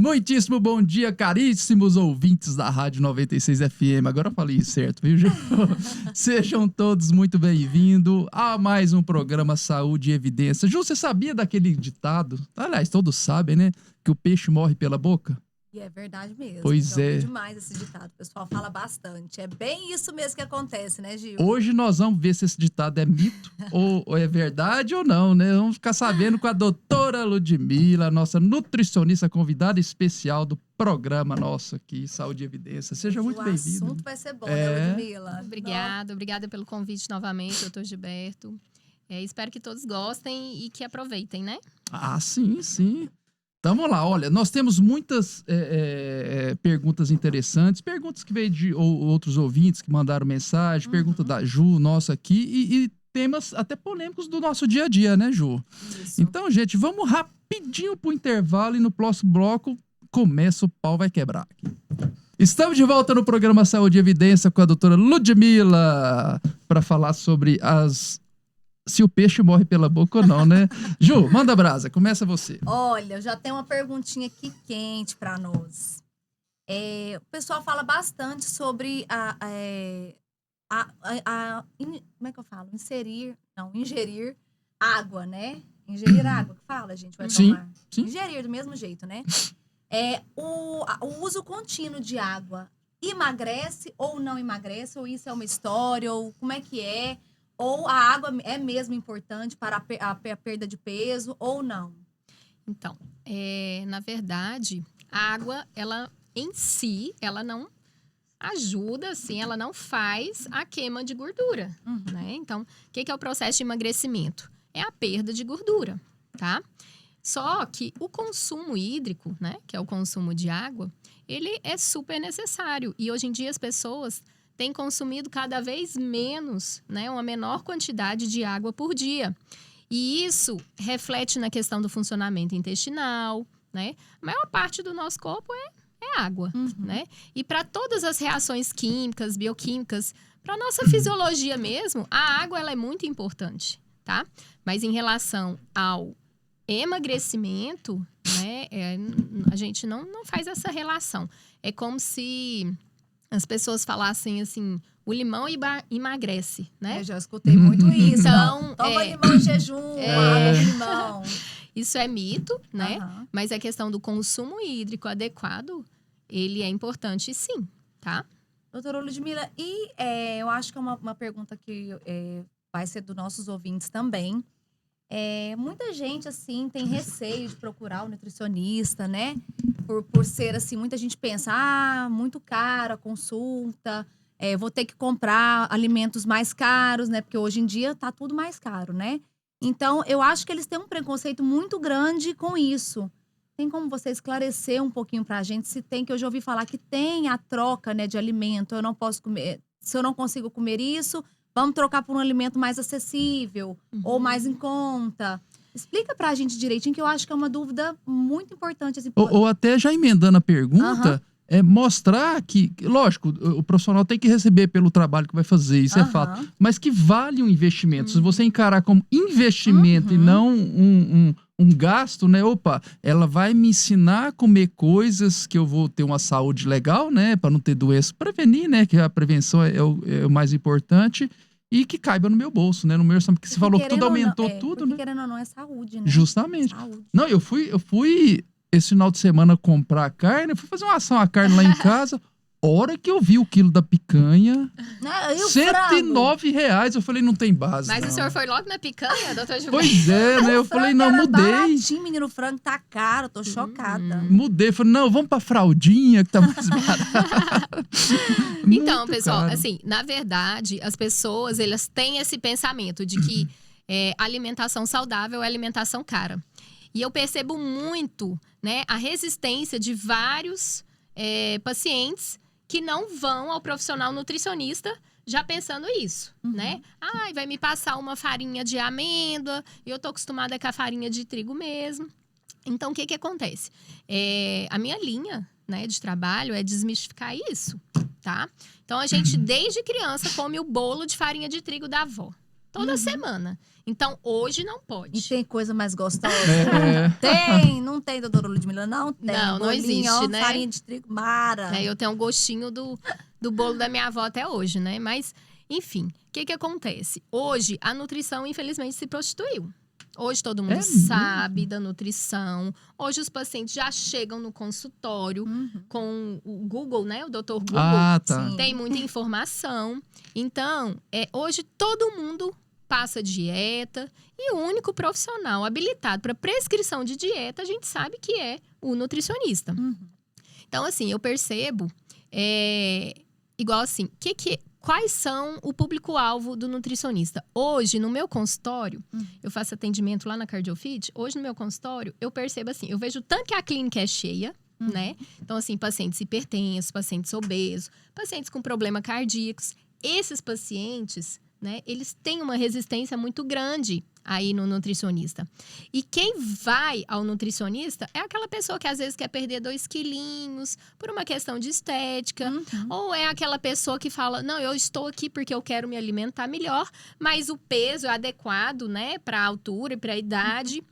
Muitíssimo bom dia, caríssimos ouvintes da Rádio 96 FM. Agora eu falei certo, viu, gente? Sejam todos muito bem-vindos a mais um programa Saúde e Evidência. Ju, você sabia daquele ditado? Aliás, todos sabem, né? Que o peixe morre pela boca? E é verdade mesmo. Pois Eu é. ouvi demais esse ditado. O pessoal fala bastante. É bem isso mesmo que acontece, né, Gil? Hoje nós vamos ver se esse ditado é mito ou é verdade ou não, né? Vamos ficar sabendo com a doutora Ludmila, nossa nutricionista convidada especial do programa nosso aqui, Saúde e Evidência. Seja muito bem-vindo. O assunto vai ser bom, né, Ludmila? Obrigada pelo convite novamente, doutor Gilberto. Espero que todos gostem e que aproveitem, né? Ah, sim, sim. Então, vamos lá, olha, nós temos muitas perguntas interessantes, perguntas que veio de outros ouvintes que mandaram mensagem, pergunta da Ju, nossa aqui, e temas até polêmicos do nosso dia a dia, né, Ju? Isso. Então, gente, vamos rapidinho pro intervalo e no próximo bloco começa o pau vai quebrar aqui. Estamos de volta no programa Saúde e Evidência com a doutora Ludmila para falar sobre se o peixe morre pela boca ou não, né? Ju, manda brasa, começa você. Olha, eu já tenho uma perguntinha aqui quente para nós. O pessoal fala bastante sobre como é que eu falo? Ingerir água, né? Ingerir água, que fala, gente? Vai Sim, tomar. sim. Ingerir do mesmo jeito, né? O uso contínuo de água emagrece ou não emagrece? Ou isso é uma história? Ou como é que é? Ou a água é mesmo importante para a perda de peso ou não? Então, na verdade, a água, ela em si, ela não ajuda, assim, ela não faz a queima de gordura, né? Então, o que é o processo de emagrecimento? É a perda de gordura, tá? Só que o consumo hídrico, né, que é o consumo de água, ele é super necessário. E hoje em dia as pessoas têm consumido cada vez menos, né, uma menor quantidade de água por dia. E isso reflete na questão do funcionamento intestinal, né? A maior parte do nosso corpo é água, né? E para todas as reações químicas, bioquímicas, para nossa fisiologia mesmo, a água ela é muito importante, tá? Mas em relação ao emagrecimento, né, a gente não faz essa relação. É como se as pessoas falassem assim, o limão emagrece, né? Eu já escutei muito isso. Então, toma limão em jejum, água de limão. Isso é mito, né? Mas a questão do consumo hídrico adequado, ele é importante sim, tá? Doutora Ludmila, eu acho que é uma pergunta que vai ser dos nossos ouvintes também. Muita gente, assim, tem receio de procurar o nutricionista, né? Por ser, assim, muita gente pensa, muito caro a consulta, vou ter que comprar alimentos mais caros, né? Porque hoje em dia tá tudo mais caro, né? Então, eu acho que eles têm um preconceito muito grande com isso. Tem como você esclarecer um pouquinho pra gente se tem, que eu já ouvi falar que tem a troca, né, de alimento, eu não posso comer, se eu não consigo comer isso, vamos trocar por um alimento mais acessível ou mais em conta. Explica pra gente direitinho, que eu acho que é uma dúvida muito importante. Assim, ou até já emendando a pergunta, mostrar que, lógico, o profissional tem que receber pelo trabalho que vai fazer, isso é fato. Mas que vale um investimento. Se você encarar como investimento e não um gasto, né? Opa, ela vai me ensinar a comer coisas que eu vou ter uma saúde legal, né? Para não ter doença. Prevenir, né? Que a prevenção é o mais importante. E que caiba no meu bolso, né? No meu orçamento, porque você falou que tudo aumentou, tudo, né? Querendo ou não, é saúde, né? Justamente. Saúde. Não, eu fui esse final de semana comprar carne, eu fui fazer uma ação a carne lá em casa. Hora que eu vi o quilo da picanha, R$109. Eu falei, não tem base. Mas não. o senhor foi logo na picanha, doutor Gilberto? Pois é, né? Eu falei, não, mudei. Baratinho, menino, o frango tá caro, tô chocada. Mudei, falei, não, vamos pra fraldinha, que tá mais barato. Então, pessoal, caro. Assim, na verdade, as pessoas, elas têm esse pensamento de que alimentação saudável é alimentação cara. E eu percebo muito, né, a resistência de vários pacientes que não vão ao profissional nutricionista já pensando isso, né? Vai me passar uma farinha de amêndoa, e eu tô acostumada com a farinha de trigo mesmo. Então, o que acontece? A minha linha, né, de trabalho é desmistificar isso, tá? Então, a gente, desde criança, come o bolo de farinha de trigo da avó, Toda semana. Então, hoje não pode. E tem coisa mais gostosa? É. Tem, não tem, doutora Ludmila? Não tem. Não Bolinho, existe, ó, né? farinha de trigo, mara. Eu tenho um gostinho do bolo da minha avó até hoje, né? Mas, enfim, o que acontece? Hoje, a nutrição, infelizmente, se prostituiu. Hoje todo mundo sabe da nutrição. Hoje os pacientes já chegam no consultório com o Google, né? O doutor Google. Ah, tá. Tem muita informação. Então, hoje todo mundo passa dieta. E o único profissional habilitado para prescrição de dieta, a gente sabe que é o nutricionista. Então, assim, eu percebo... igual assim, quais são o público-alvo do nutricionista? Hoje, no meu consultório, eu faço atendimento lá na CardioFit. Hoje, no meu consultório, eu percebo assim, eu vejo tanto que a clínica é cheia, né? Então, assim, pacientes hipertensos, pacientes obesos, pacientes com problemas cardíacos. Esses pacientes, né, eles têm uma resistência muito grande aí no nutricionista. E quem vai ao nutricionista é aquela pessoa que às vezes quer perder 2 quilinhos por uma questão de estética. Ou é aquela pessoa que fala, não, eu estou aqui porque eu quero me alimentar melhor, mas o peso é adequado, né, para a altura e para a idade.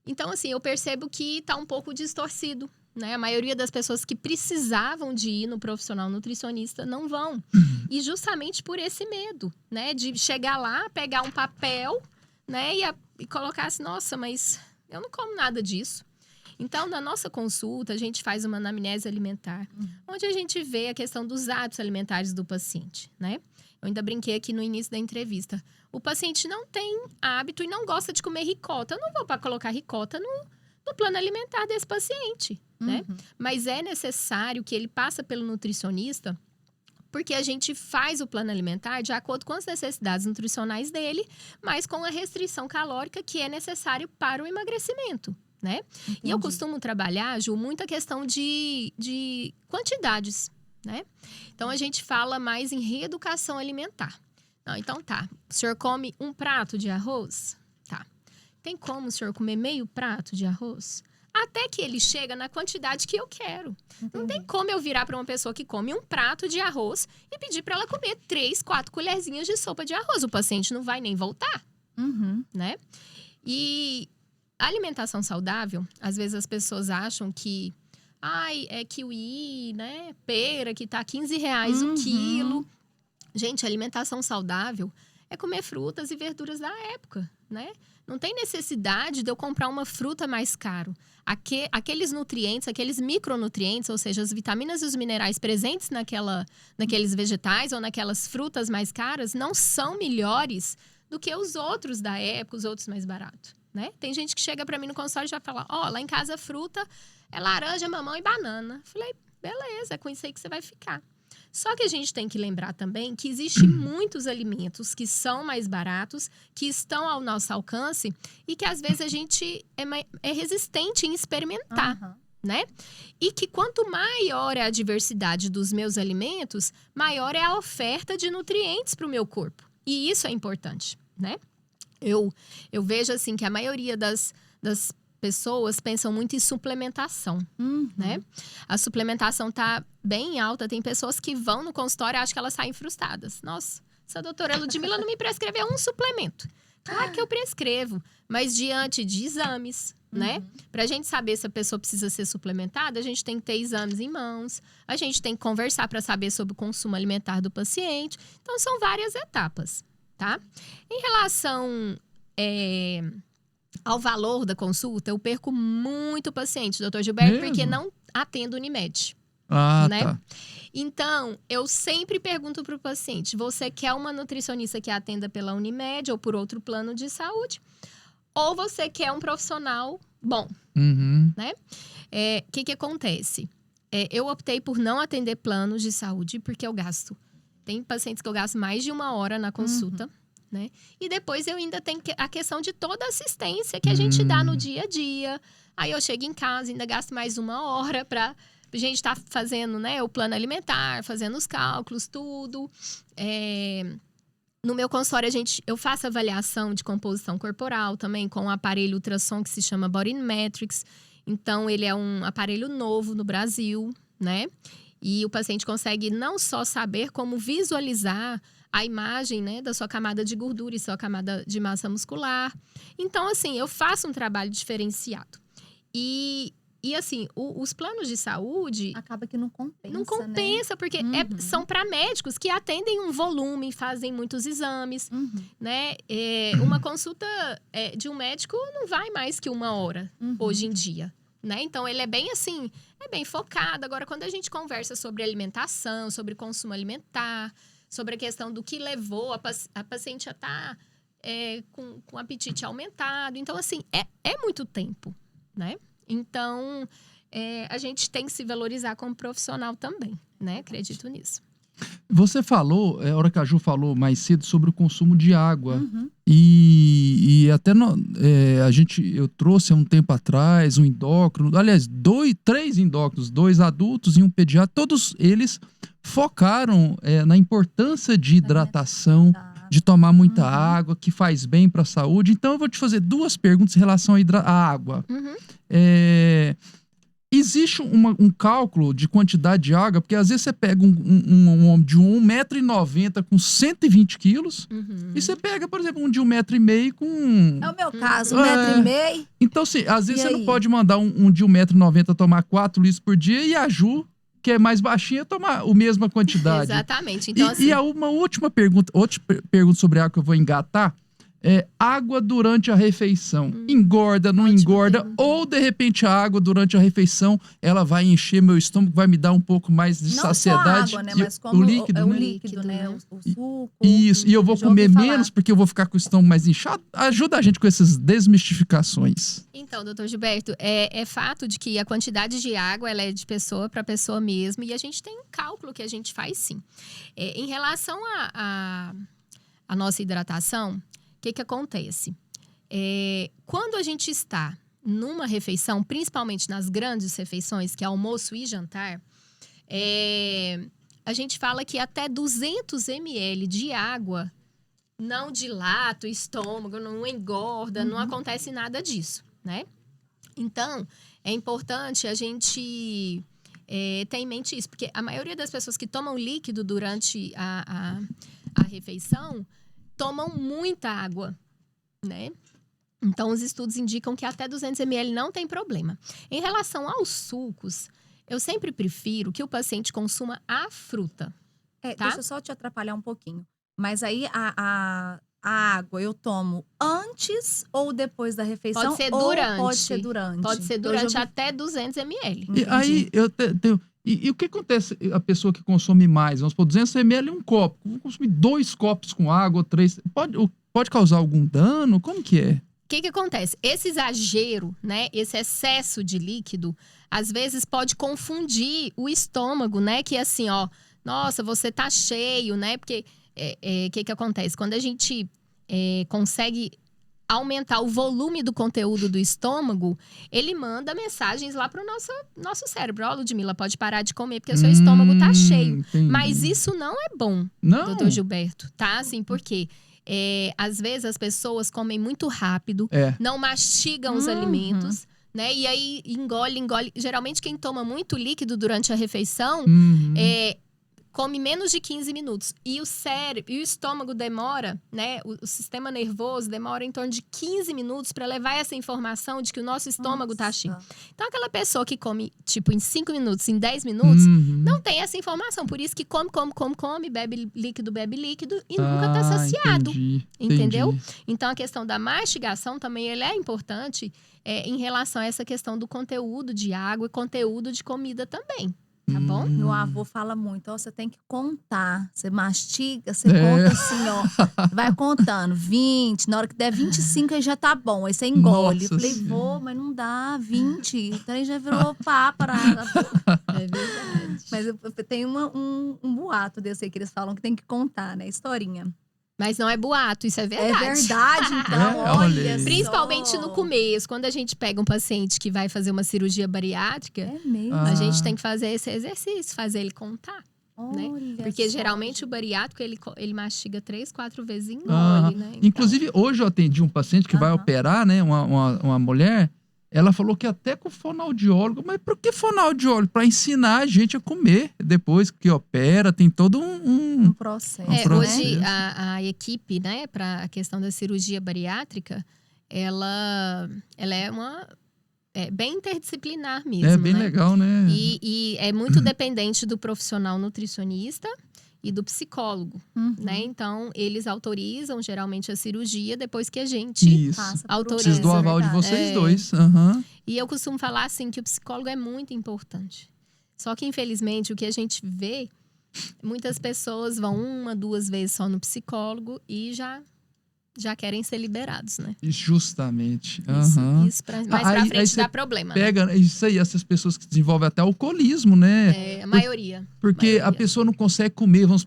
Então, assim, eu percebo que está um pouco distorcido. Né? A maioria das pessoas que precisavam de ir no profissional nutricionista não vão. E justamente por esse medo, né? De chegar lá, pegar um papel, né? E colocar assim, nossa, mas eu não como nada disso. Então, na nossa consulta, a gente faz uma anamnese alimentar, onde a gente vê a questão dos hábitos alimentares do paciente, né? Eu ainda brinquei aqui no início da entrevista. O paciente não tem hábito e não gosta de comer ricota. Eu não vou para colocar ricota no plano alimentar desse paciente, né? Mas é necessário que ele passe pelo nutricionista, porque a gente faz o plano alimentar de acordo com as necessidades nutricionais dele, mas com a restrição calórica que é necessário para o emagrecimento, né? Entendi. E eu costumo trabalhar, Ju, muita questão de quantidades, né? Então, a gente fala mais em reeducação alimentar. Não, então, tá. O senhor come um prato de arroz? Tá. Tem como o senhor comer meio prato de arroz? Até que ele chega na quantidade que eu quero. Entendi. Não tem como eu virar para uma pessoa que come um prato de arroz e pedir para ela comer 3, 4 colherzinhas de sopa de arroz. O paciente não vai nem voltar, né? E a alimentação saudável, às vezes as pessoas acham que é kiwi, né? Pera, que tá R$15 o quilo. Gente, alimentação saudável é comer frutas e verduras da época, né? Não tem necessidade de eu comprar uma fruta mais caro. Aqueles nutrientes, aqueles micronutrientes, ou seja, as vitaminas e os minerais presentes naqueles vegetais ou naquelas frutas mais caras, não são melhores do que os outros da época, os outros mais baratos, né? Tem gente que chega para mim no consultório e já fala, lá em casa a fruta é laranja, mamão e banana. Falei, beleza, é com isso aí que você vai ficar. Só que a gente tem que lembrar também que existem muitos alimentos que são mais baratos, que estão ao nosso alcance e que às vezes a gente é resistente em experimentar, né? E que quanto maior é a diversidade dos meus alimentos, maior é a oferta de nutrientes para o meu corpo. E isso é importante, né? Eu vejo assim que a maioria das pessoas pensam muito em suplementação, né? A suplementação tá bem alta. Tem pessoas que vão no consultório e acham que elas saem frustradas. Nossa, essa doutora Ludmila não me prescreveu um suplemento. Claro que eu prescrevo, mas diante de exames, né? Pra gente saber se a pessoa precisa ser suplementada, a gente tem que ter exames em mãos, a gente tem que conversar para saber sobre o consumo alimentar do paciente. Então, são várias etapas, tá? Em relação ao valor da consulta, eu perco muito paciente, doutor Gilberto, porque não atendo Unimed. Né? Tá. Então, eu sempre pergunto para o paciente, você quer uma nutricionista que atenda pela Unimed ou por outro plano de saúde? Ou você quer um profissional bom? Né? Que acontece? Eu optei por não atender planos de saúde porque eu gasto. Tem pacientes que eu gasto mais de 1 hora na consulta. Né? E depois eu ainda tenho a questão de toda a assistência que a gente dá no dia a dia. Aí eu chego em casa, ainda gasto mais 1 hora para a gente estar fazendo, né, o plano alimentar, fazendo os cálculos, tudo. No meu consultório, eu faço avaliação de composição corporal também com um aparelho ultrassom que se chama Body Metrics. Então, ele é um aparelho novo no Brasil, né? E o paciente consegue não só saber como visualizar a imagem, né, da sua camada de gordura e sua camada de massa muscular. Então, assim, eu faço um trabalho diferenciado. E assim, os planos de saúde... Acaba que não compensa, Não compensa, né? porque são para médicos que atendem um volume, fazem muitos exames, né? Uma consulta de um médico não vai mais que 1 hora, hoje em dia, né? Então, ele é bem assim, é bem focado. Agora, quando a gente conversa sobre alimentação, sobre consumo alimentar, sobre a questão do que levou a paciente a estar com apetite aumentado. Então, assim, é muito tempo, né? Então, a gente tem que se valorizar como profissional também, né? Acredito nisso. Você falou, a hora que a Ju falou mais cedo sobre o consumo de água. E até eu trouxe há um tempo atrás um endócrino, aliás, 3 endócrinos, 2 adultos e um pediatra, todos eles focaram na importância de hidratação, de tomar muita água, que faz bem para a saúde. Então, eu vou te fazer 2 perguntas em relação à água. Existe um cálculo de quantidade de água, porque às vezes você pega um homem de 1,90 m com 120 quilos, e você pega, por exemplo, um de 1,5 m com... É o meu caso, 1,5 m. Então, assim, às vezes você não pode mandar um de 1,90 m tomar 4 litros por dia e a Ju, que é mais baixinha, tomar a mesma quantidade. Exatamente. Então, assim... E uma última pergunta, outra pergunta sobre água que eu vou engatar, água durante a refeição. Engorda, não engorda? pergunta. Ou, de repente, a água durante a refeição, ela vai encher meu estômago, vai me dar um pouco mais de saciedade? Não só a água, né? E Mas como o líquido, o né? líquido, né? O suco. Isso, e eu vou Já comer ouvi falar. menos porque eu vou ficar com o estômago mais inchado. Ajuda a gente com essas desmistificações. Então, doutor Gilberto, é fato de que a quantidade de água ela é de pessoa para pessoa mesmo, e a gente tem um cálculo que a gente faz sim. Em relação à nossa hidratação, o que acontece? Quando a gente está numa refeição, principalmente nas grandes refeições, que é almoço e jantar, a gente fala que até 200 ml de água não dilata o estômago, não engorda, não acontece nada disso, né? Então, é importante a gente ter em mente isso, porque a maioria das pessoas que tomam líquido durante a refeição tomam muita água, né? Então, os estudos indicam que até 200 ml não tem problema. Em relação aos sucos, eu sempre prefiro que o paciente consuma a fruta. Tá? Deixa eu só te atrapalhar um pouquinho. Mas aí, a água eu tomo antes ou depois da refeição? Pode ser durante. Ou pode ser durante? Pode ser durante até 200 ml. E aí, eu tenho... E o que acontece a pessoa que consome mais? Vamos supor, 200 ml é um copo. Vou consumir 2 copos com água, 3. Pode causar algum dano? Como que é? O que acontece? Esse exagero, né? Esse excesso de líquido, às vezes pode confundir o estômago, né? Que assim, ó, nossa, você tá cheio, né? Porque que acontece? Quando a gente consegue aumentar o volume do conteúdo do estômago, ele manda mensagens lá pro nosso cérebro. Ó, Ludmila, pode parar de comer porque o seu estômago tá cheio. Entendi. Mas isso não é bom, Não? doutor Gilberto, tá? Assim, por quê? Às vezes as pessoas comem muito rápido, não mastigam os alimentos, né? E aí engole. Geralmente quem toma muito líquido durante a refeição come menos de 15 minutos. E o cérebro e o estômago demora, né? O sistema nervoso demora em torno de 15 minutos para levar essa informação de que o nosso estômago tá cheio. Então, aquela pessoa que come, tipo, em 5 minutos, em 10 minutos, não tem essa informação. Por isso que come, bebe líquido e nunca tá saciado. Entendeu? Entendi. Então, a questão da mastigação também ele é importante em relação a essa questão do conteúdo de água e conteúdo de comida também. Tá bom? Meu avô fala muito, ó, você tem que contar. Você mastiga, você conta assim, ó. Vai contando, 20, na hora que der 25 aí já tá bom. Aí você engole. Nossa Eu falei, Senhora. vô, mas não dá, 20. O trem já virou papa. É verdade. Mas tem um boato desse aí que eles falam que tem que contar, né? Historinha. Mas não é boato, isso é verdade. É verdade, então, olha olha aí. só. Principalmente no começo, quando a gente pega um paciente que vai fazer uma cirurgia bariátrica, É mesmo. a gente tem que fazer esse exercício, fazer ele contar. Né? Olha Porque só, geralmente gente. o bariátrico, ele mastiga 3, 4 vezes e engole, né? Então, Inclusive, hoje eu atendi um paciente que vai operar, né? Uma mulher. ela falou que até com fonoaudiólogo, mas por que fonoaudiólogo? Para ensinar a gente a comer depois que opera, tem todo Um processo. Hoje a equipe, né, para a questão da cirurgia bariátrica, ela é bem interdisciplinar mesmo. É bem né? legal, né? E é muito dependente do profissional nutricionista e do psicólogo, né? Então, eles autorizam geralmente a cirurgia depois que a gente passa autoriza. Preciso do aval de vocês dois. Uhum. E eu costumo falar assim que o psicólogo é muito importante. Só que, infelizmente, o que a gente vê, muitas pessoas vão 1, 2 vezes só no psicólogo e já querem ser liberados, né? Justamente. Isso mais pra frente dá problema, pega, né? Isso aí, essas pessoas que desenvolvem até alcoolismo, né? A maioria. Porque a pessoa não consegue comer, vamos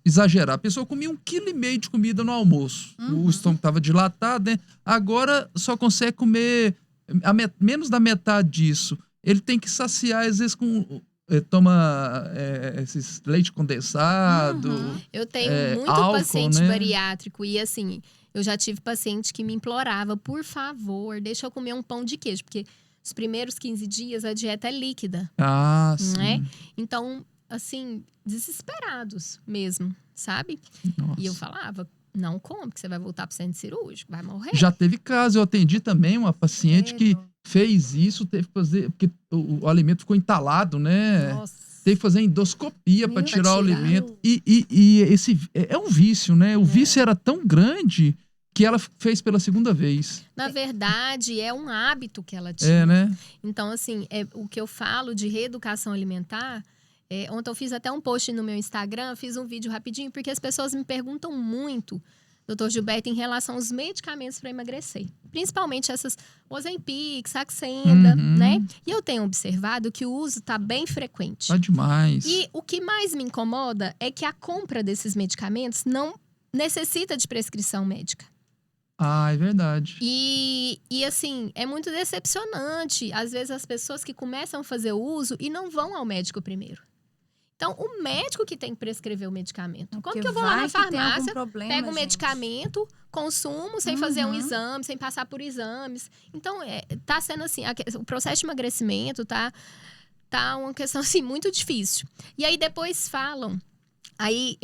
exagerar. A pessoa comia 1,5 kg de comida no almoço. O estômago estava dilatado, né? Agora só consegue comer menos da metade disso. Ele tem que saciar, às vezes, toma esses leite condensado. Eu tenho muito álcool, paciente né? bariátrico e assim, eu já tive paciente que me implorava, por favor, deixa eu comer um pão de queijo, porque os primeiros 15 dias a dieta é líquida. Sim. Né? Então, assim, desesperados mesmo, sabe? Nossa. E eu falava, não come, porque você vai voltar pro centro cirúrgico, vai morrer. Já teve caso, eu atendi também uma paciente que fez isso, teve que fazer, porque o alimento ficou entalado, né? Nossa. Teve que fazer endoscopia para tirar o alimento. E esse é um vício, né? O vício era tão grande que ela fez pela segunda vez. Na verdade, é um hábito que ela tinha. Né? Então, assim, o que eu falo de reeducação alimentar... ontem eu fiz até um post no meu Instagram, fiz um vídeo rapidinho, porque as pessoas me perguntam muito, Dr. Gilberto, em relação aos medicamentos para emagrecer. Principalmente essas Ozempic, Saxenda, né? E eu tenho observado que o uso está bem frequente. Tá demais. E o que mais me incomoda é que a compra desses medicamentos não necessita de prescrição médica. É verdade. E assim, é muito decepcionante. Às vezes as pessoas que começam a fazer o uso e não vão ao médico primeiro. Então, o médico que tem que prescrever o medicamento. Como que eu vou lá na farmácia, pego o medicamento, consumo, sem fazer um exame, sem passar por exames. Então, tá sendo assim, o processo de emagrecimento tá uma questão assim, muito difícil. E aí, depois falam... Aí,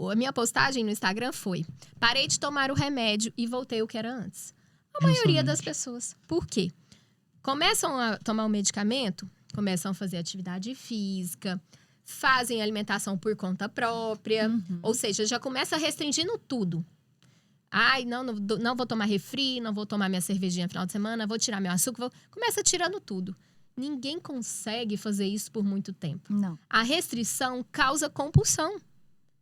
a minha postagem no Instagram foi: parei de tomar o remédio e voltei ao que era antes. A maioria das pessoas. Por quê? Começam a tomar o medicamento, começam a fazer atividade física, fazem alimentação por conta própria. Ou seja, já começa restringindo tudo. Ai, não vou tomar refri, não vou tomar minha cervejinha no final de semana, vou tirar meu açúcar. Começa tirando tudo. Ninguém consegue fazer isso por muito tempo. Não. A restrição causa compulsão.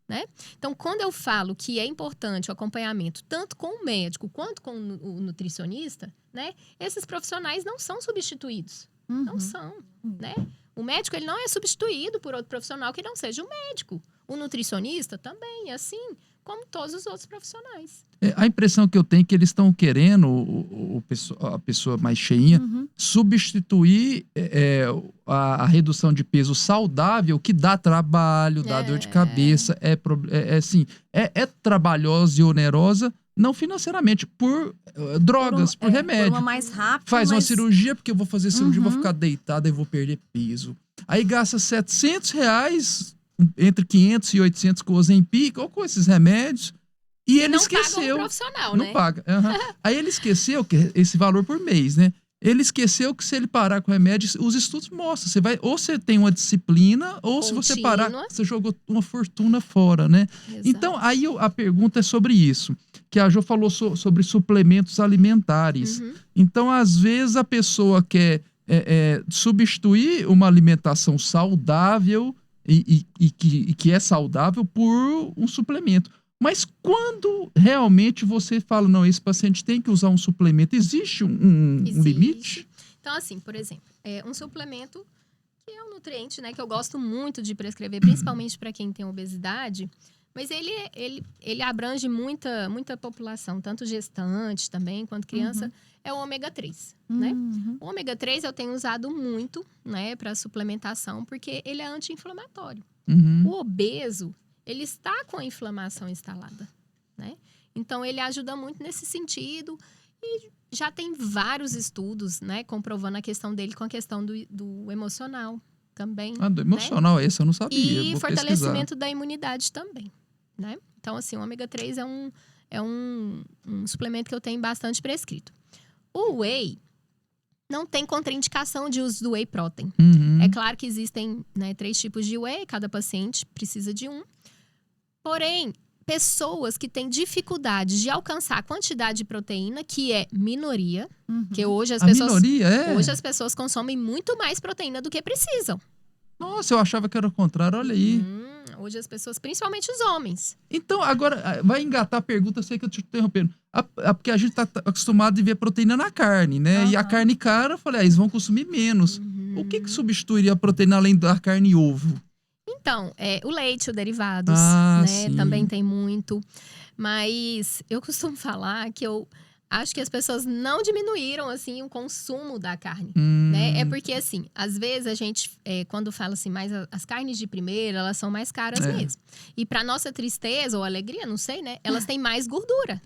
Né? Então, quando eu falo que é importante o acompanhamento tanto com o médico quanto com o nutricionista, né? Esses profissionais não são substituídos. Não são, né? O médico, ele não é substituído por outro profissional que não seja o médico. O nutricionista também, assim como todos os outros profissionais. A impressão que eu tenho é que eles estão querendo, a pessoa mais cheinha, substituir a redução de peso saudável, que dá trabalho, dá dor de cabeça, é trabalhosa e onerosa, não financeiramente, por drogas, por remédio. Por uma mais rápida. Faz uma cirurgia, porque eu vou fazer cirurgia, vou ficar deitado e vou perder peso. Aí gasta R$700, entre 500 e 800 com o Ozempic, ou com esses remédios. E ele esqueceu. Não paga um profissional, não né? paga. Aí ele esqueceu que esse valor por mês, né? Ele esqueceu que se ele parar com o remédio, os estudos mostram. Ou você tem uma disciplina, ou se você parar, você jogou uma fortuna fora, né? Exato. Então, aí a pergunta é sobre isso. Que a Jo falou sobre suplementos alimentares. Então, às vezes, a pessoa quer substituir uma alimentação saudável e que é saudável por um suplemento. Mas quando realmente você fala, não, esse paciente tem que usar um suplemento, existe um limite? Então, assim, por exemplo, um suplemento que é um nutriente, né, que eu gosto muito de prescrever, principalmente para quem tem obesidade, mas ele abrange muita população, tanto gestante também, quanto criança, é o ômega 3, né? O ômega 3 eu tenho usado muito, né, para suplementação, porque ele é anti-inflamatório. O obeso, ele está com a inflamação instalada, né? Então, ele ajuda muito nesse sentido. E já tem vários estudos, né, comprovando a questão dele com a questão do emocional também. Do emocional, né? esse eu não sabia. E vou fortalecimento da imunidade também, né? Então, assim, o ômega 3 é um suplemento que eu tenho bastante prescrito. O whey não tem contraindicação de uso do whey protein. Uhum. É claro que existem, né, 3 tipos de whey, cada paciente precisa de um. Porém, pessoas que têm dificuldade de alcançar a quantidade de proteína, que é minoria, que hoje as pessoas... minoria, é? Hoje as pessoas consomem muito mais proteína do que precisam. Nossa, eu achava que era o contrário, olha aí. Hoje as pessoas, principalmente os homens. Então, agora, vai engatar a pergunta, eu sei que eu te interrompendo. Porque a gente tá acostumado a ver proteína na carne, né? E a carne cara, eu falei, eles vão consumir menos. O que substituiria a proteína além da carne e ovo? Então, o leite, os derivados, né? Sim. Também tem muito. Mas eu costumo falar que eu acho que as pessoas não diminuíram, assim, o consumo da carne, né? É porque, assim, às vezes a gente, quando fala assim, mais as carnes de primeira, elas são mais caras mesmo. E pra nossa tristeza ou alegria, não sei, né? Elas têm mais gordura.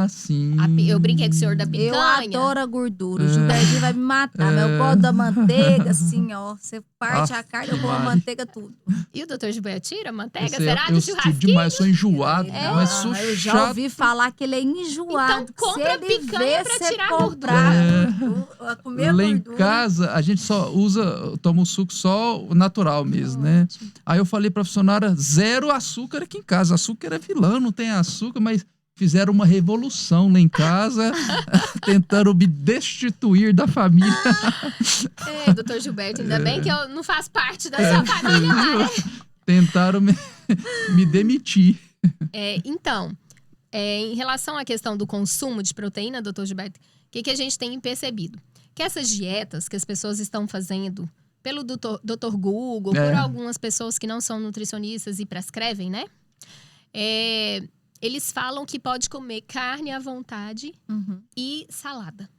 Sim. Eu brinquei com o senhor da picanha. Eu adoro a gordura. O Gilbertinho vai me matar. Mas eu gosto da manteiga, assim, ó. Você parte a carne, eu como a manteiga, tudo. E o doutor Gilberto tira a manteiga? Esse Será eu do churrasquinho? demais, sou enjoado, mas sou Eu já chato. ouvi falar que ele é enjoado. Então compra Se ele picanha vê pra você tirar a comprar, comer Lá em gordura. casa, a gente só toma o suco só o natural mesmo, né? Aí eu falei pra funcionária, 0 açúcar aqui em casa. Açúcar é vilão, não tem açúcar, mas fizeram uma revolução lá em casa, tentando me destituir da família. Doutor Gilberto, ainda bem que eu não faço parte da sua família lá, né? Tentaram me demitir. Então, em relação à questão do consumo de proteína, doutor Gilberto, o que a gente tem percebido? Que essas dietas que as pessoas estão fazendo pelo doutor Google, por algumas pessoas que não são nutricionistas e prescrevem, né? Eles falam que pode comer carne à vontade e salada.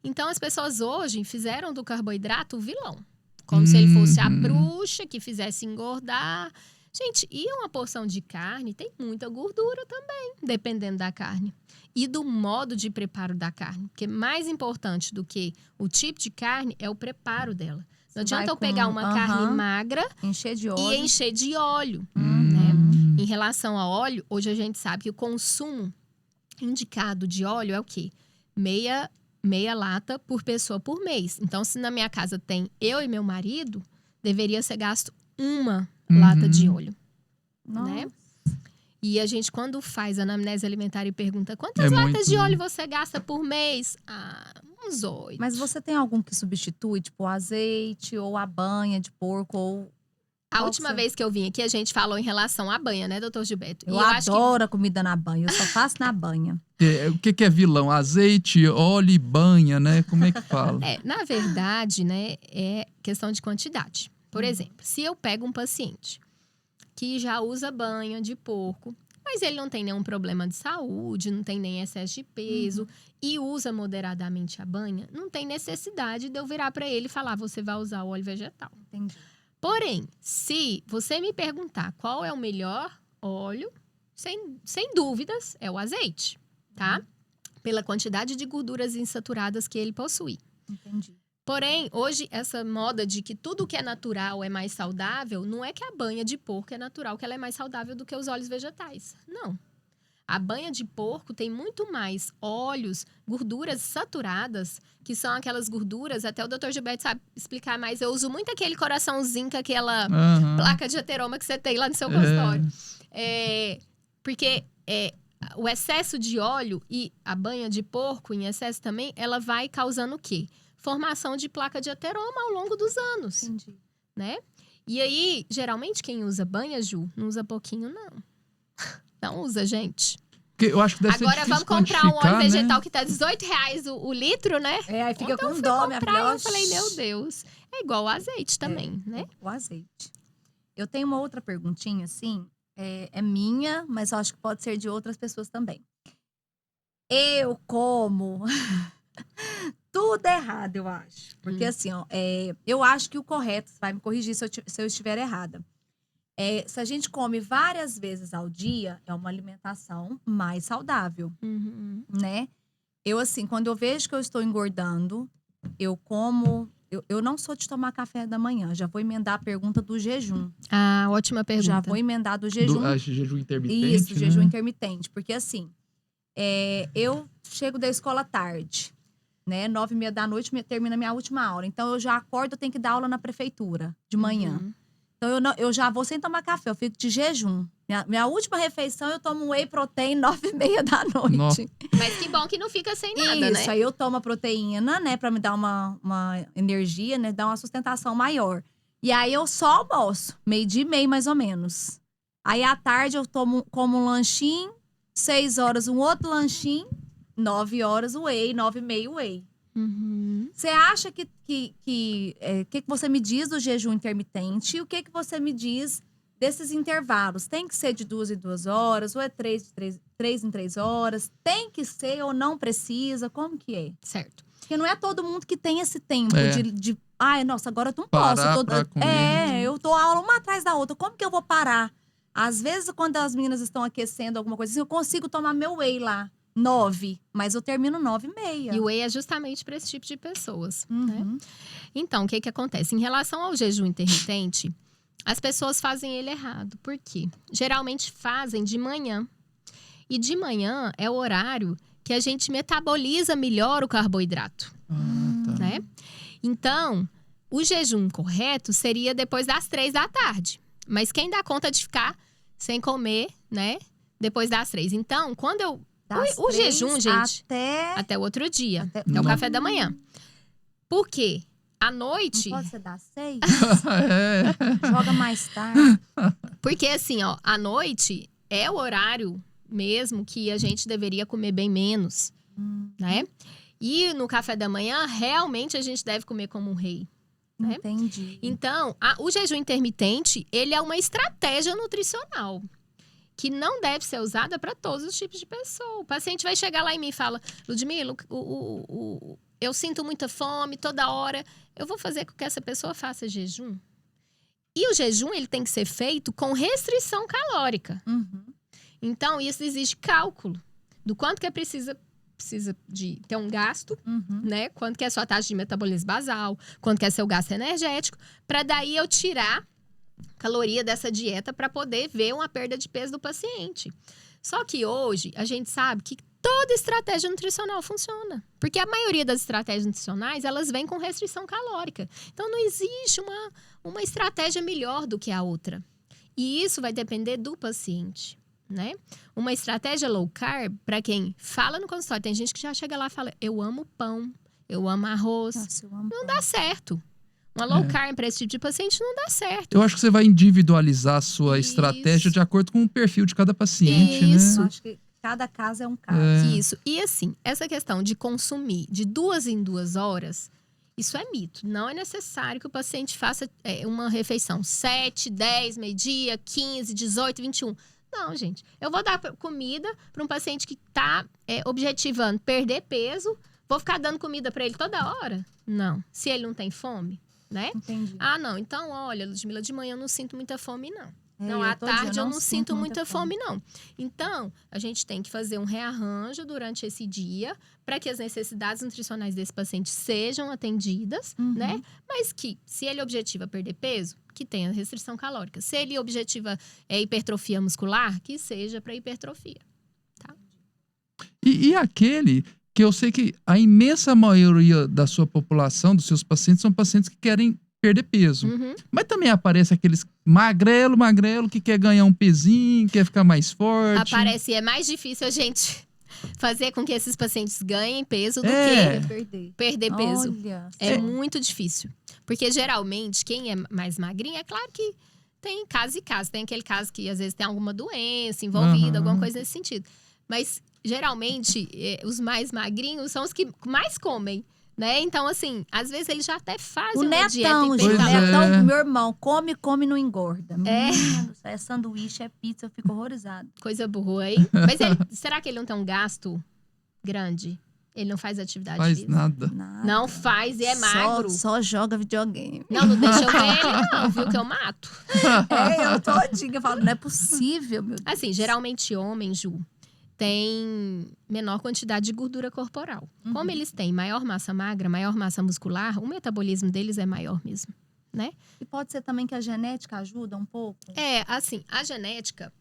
Então, as pessoas hoje fizeram do carboidrato o vilão. Como se ele fosse a bruxa que fizesse engordar. Gente, e uma porção de carne tem muita gordura também, dependendo da carne. E do modo de preparo da carne. Porque mais importante do que o tipo de carne é o preparo dela. Não adianta eu pegar uma carne magra encher de óleo. e encher de óleo. Né? Em relação a óleo, hoje a gente sabe que o consumo indicado de óleo é o quê? Meia lata por pessoa por mês. Então, se na minha casa tem eu e meu marido, deveria ser gasto uma lata de óleo. Né? E a gente, quando faz anamnese alimentar e pergunta quantas latas de óleo você gasta por mês? Uns 8. Mas você tem algum que substitui, tipo o azeite ou a banha de porco ou... A última vez que eu vim aqui, a gente falou em relação à banha, né, doutor Gilberto? Eu adoro a comida na banha, eu só faço na banha. O que é vilão? Azeite, óleo e banha, né? Como é que fala? Na verdade, né, é questão de quantidade. Por exemplo, se eu pego um paciente que já usa banha de porco, mas ele não tem nenhum problema de saúde, não tem nem excesso de peso e usa moderadamente a banha, não tem necessidade de eu virar para ele e falar, você vai usar o óleo vegetal. Entendi. Porém, se você me perguntar qual é o melhor óleo, sem dúvidas, é o azeite, tá? Pela quantidade de gorduras insaturadas que ele possui. Entendi. Porém, hoje, essa moda de que tudo que é natural é mais saudável, não é que a banha de porco é natural, que ela é mais saudável do que os óleos vegetais. Não. A banha de porco tem muito mais óleos, gorduras saturadas, que são aquelas gorduras, até o Dr. Gilberto sabe explicar mais. Eu uso muito aquele coraçãozinho com aquela placa de ateroma que você tem lá no seu consultório. Porque o excesso de óleo e a banha de porco em excesso também, ela vai causando o quê? Formação de placa de ateroma ao longo dos anos. Entendi. Né? E aí, geralmente, quem usa banha, Ju, não usa pouquinho, não. Não usa, gente. Eu acho que deve Agora ser vamos comprar um óleo vegetal, né? que tá R$18 o litro, né? Aí fica então, com dó, minha filha. Eu falei, meu Deus. É igual o azeite também, né? O azeite. Eu tenho uma outra perguntinha, assim. É minha, mas eu acho que pode ser de outras pessoas também. Eu como tudo errado, eu acho. Porque assim, ó, eu acho que o correto, você vai me corrigir se eu estiver errada. Se a gente come várias vezes ao dia, é uma alimentação mais saudável, né? Eu, assim, quando eu vejo que eu estou engordando, eu como... Eu não sou de tomar café da manhã. Já vou emendar a pergunta do jejum. Ah, ótima pergunta. Já vou emendar do jejum. Jejum intermitente, Isso, jejum intermitente. Porque, assim, eu chego da escola tarde, né? 9h30 da noite termina a minha última aula. Então, eu já acordo, eu tenho que dar aula na prefeitura de manhã. Então, eu já vou sem tomar café, eu fico de jejum. Minha última refeição, eu tomo um whey protein 9h30 da noite. Nossa. Mas que bom que não fica sem nada, né? Isso, aí eu tomo a proteína, né? Pra me dar uma energia, né? Dar uma sustentação maior. E aí, eu só almoço. 12h30, mais ou menos. Aí, à tarde, eu como um lanchinho. 6 horas, um outro lanchinho. 9 horas, o whey. 9h30, o whey. Você acha que você me diz do jejum intermitente? E o que você me diz desses intervalos? Tem que ser de 2 em 2 horas? Ou é 3 em 3 horas? Tem que ser ou não precisa? Como que é? Certo. Porque não é todo mundo que tem esse tempo de ai, nossa, agora eu não Parar posso. pra comer. Eu tô aula uma atrás da outra. Como que eu vou parar? Às vezes, quando as meninas estão aquecendo alguma coisa assim, eu consigo tomar meu whey lá. 9, mas eu termino 9h30. E o whey é justamente para esse tipo de pessoas, né? Uhum. Então, o que acontece? Em relação ao jejum intermitente, as pessoas fazem ele errado. Por quê? Geralmente fazem de manhã. E de manhã é o horário que a gente metaboliza melhor o carboidrato, né? Então, o jejum correto seria depois das 3 da tarde. Mas quem dá conta de ficar sem comer, né? Depois das 3. Então, quando o jejum, gente, até o outro dia. Até o café da manhã. Por quê? À noite... Não pode ser das 6? É. Joga mais tarde. Porque assim, ó, à noite é o horário mesmo que a gente deveria comer bem menos, né? E no café da manhã, realmente a gente deve comer como um rei. Né? Entendi. Então, o jejum intermitente, ele é uma estratégia nutricional que não deve ser usada para todos os tipos de pessoa. O paciente vai chegar lá em mim e fala: Ludmila, eu sinto muita fome toda hora. Eu vou fazer com que essa pessoa faça jejum? E o jejum, ele tem que ser feito com restrição calórica. Então, isso exige cálculo do quanto que precisa de ter um gasto, né? Quanto que é a sua taxa de metabolismo basal, quanto que é seu gasto energético, para daí eu tirar caloria dessa dieta para poder ver uma perda de peso do paciente. Só que hoje a gente sabe que toda estratégia nutricional funciona, porque a maioria das estratégias nutricionais elas vêm com restrição calórica. Então não existe uma estratégia melhor do que a outra. E isso vai depender do paciente, né? Uma estratégia low carb, para quem fala no consultório, tem gente que já chega lá e fala: eu amo pão, eu amo arroz. Nossa, eu amo não dá certo. Uma low carb para esse tipo de paciente não dá certo. Eu acho que você vai individualizar a sua estratégia de acordo com o perfil de cada paciente, Isso. né? Eu acho que cada caso é um caso. Isso. E assim, essa questão de consumir de 2 em 2 horas, isso é mito. Não é necessário que o paciente faça uma refeição 7, 10, meio-dia, 15, 18, 21. Não, gente. Eu vou dar comida para um paciente que está objetivando perder peso. Vou ficar dando comida para ele toda hora? Não. Se ele não tem fome, né? Entendi. Ah, não. Então, olha, Ludmila, de manhã eu não sinto muita fome, não. Não, à tarde eu não sinto muita fome, não. Então, a gente tem que fazer um rearranjo durante esse dia para que as necessidades nutricionais desse paciente sejam atendidas, né? Mas que, se ele objetiva perder peso, que tenha restrição calórica. Se ele objetiva hipertrofia muscular, que seja para hipertrofia. Tá? E aquele que eu sei que a imensa maioria da sua população, dos seus pacientes, são pacientes que querem perder peso. Mas também aparece aqueles magrelo, que quer ganhar um pezinho, quer ficar mais forte. Aparece, e é mais difícil a gente fazer com que esses pacientes ganhem peso do que perder peso. Olha, é muito difícil. Porque geralmente, quem é mais magrinho, é claro que tem caso e caso. Tem aquele caso que às vezes tem alguma doença envolvida, alguma coisa nesse sentido. Mas geralmente, os mais magrinhos são os que mais comem. Né? Então, assim, às vezes eles já até fazem uma dieta hipercalórica. Netão, meu irmão, come, não engorda. É sanduíche, é pizza, eu fico horrorizado. Coisa boa, hein? Mas será que ele não tem um gasto grande? Ele não faz atividade física? Nada. Não faz e é magro. Só joga videogame. Não deixa eu ver ele não, viu? Que eu mato. Eu todinha, eu falo, não é possível, meu Deus. Assim, geralmente homem, Ju, têm menor quantidade de gordura corporal. Como eles têm maior massa magra, maior massa muscular, o metabolismo deles é maior mesmo, né? E pode ser também que a genética ajuda um pouco? Assim, a genética,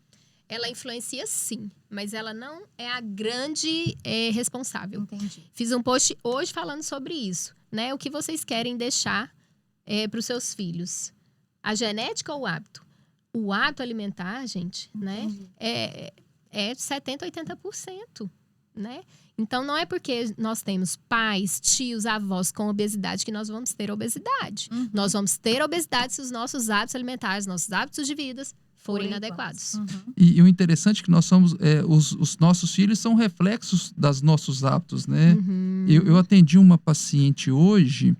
ela influencia sim, mas ela não é a grande responsável. Entendi. Fiz um post hoje falando sobre isso, né? O que vocês querem deixar para os seus filhos? A genética ou o hábito? O hábito alimentar, gente, né? É 70%, 80%, né? Então, não é porque nós temos pais, tios, avós com obesidade que nós vamos ter obesidade. Nós vamos ter obesidade se os nossos hábitos alimentares, nossos hábitos de vida forem inadequados. E o interessante é que nós somos, os nossos filhos são reflexos dos nossos hábitos, né? Eu atendi uma paciente hoje,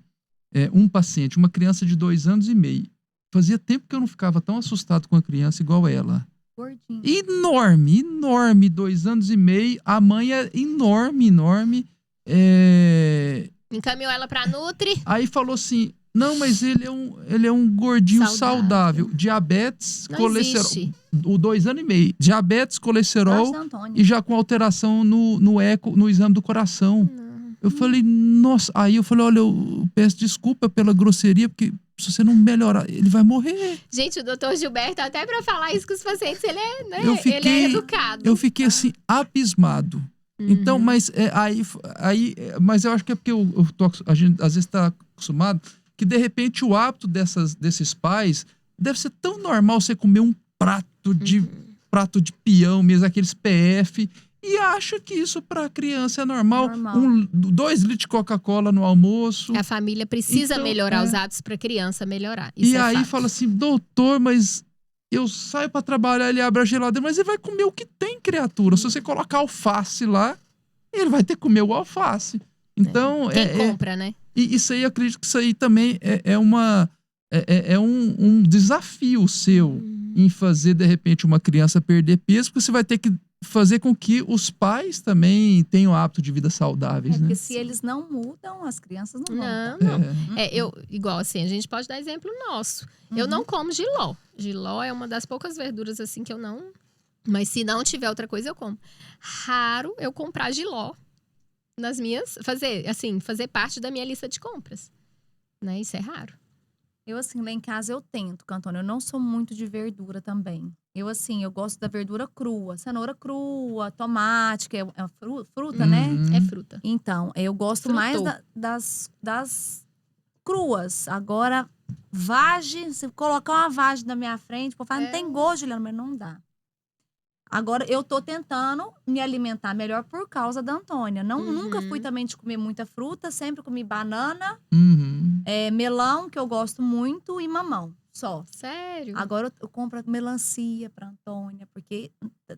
uma criança de 2 anos e meio. Fazia tempo que eu não ficava tão assustado com a criança igual ela. Gordinho. Enorme, 2 anos e meio. A mãe é enorme. Encaminhou ela pra Nutri. Aí falou assim, não, mas ele é um gordinho saudável. Diabetes, não colesterol. Existe. O 2 anos e meio. Diabetes, colesterol e já com alteração no eco, no exame do coração. Eu falei, nossa. Aí eu falei, olha, eu peço desculpa pela grosseria, porque se você não melhorar, ele vai morrer. Gente, o doutor Gilberto, até pra falar isso com os pacientes, ele é, né? Ele é educado. Eu fiquei assim, abismado. Então, mas mas eu acho que é porque a gente às vezes tá acostumado que de repente o hábito desses pais deve ser tão normal você comer um prato de peão mesmo, aqueles PF, e acha que isso pra criança é normal. 2 litros de Coca-Cola no almoço. A família precisa melhorar os hábitos pra criança melhorar. Isso aí fala assim, doutor, mas eu saio pra trabalhar, ele abre a geladeira, mas ele vai comer o que tem, criatura. Se você colocar alface lá, ele vai ter que comer o alface. Então, quem compra, né? E isso aí, eu acredito que isso aí também é um desafio seu em fazer, de repente, uma criança perder peso, porque você vai ter que fazer com que os pais também tenham hábito de vida saudáveis, né? Porque se eles não mudam, as crianças não vão. Não. Igual assim, a gente pode dar exemplo nosso. Eu não como jiló. Jiló é uma das poucas verduras assim que eu não... Mas se não tiver outra coisa, eu como. Raro eu comprar jiló nas minhas... Fazer parte da minha lista de compras. Né? Isso é raro. Eu, assim, lá em casa eu tento, Cantona. Eu não sou muito de verdura também. Eu gosto da verdura crua. Cenoura crua, tomate, que é fruta, né? É fruta. Então, eu gosto mais das cruas. Agora, vagem, se colocar uma vagem na minha frente, pô, não tem gosto, Juliana, mas não dá. Agora, eu tô tentando me alimentar melhor por causa da Antônia. Nunca fui também de comer muita fruta, sempre comi banana, melão, que eu gosto muito, e mamão, só. Sério? Agora eu compro melancia pra Antônia, porque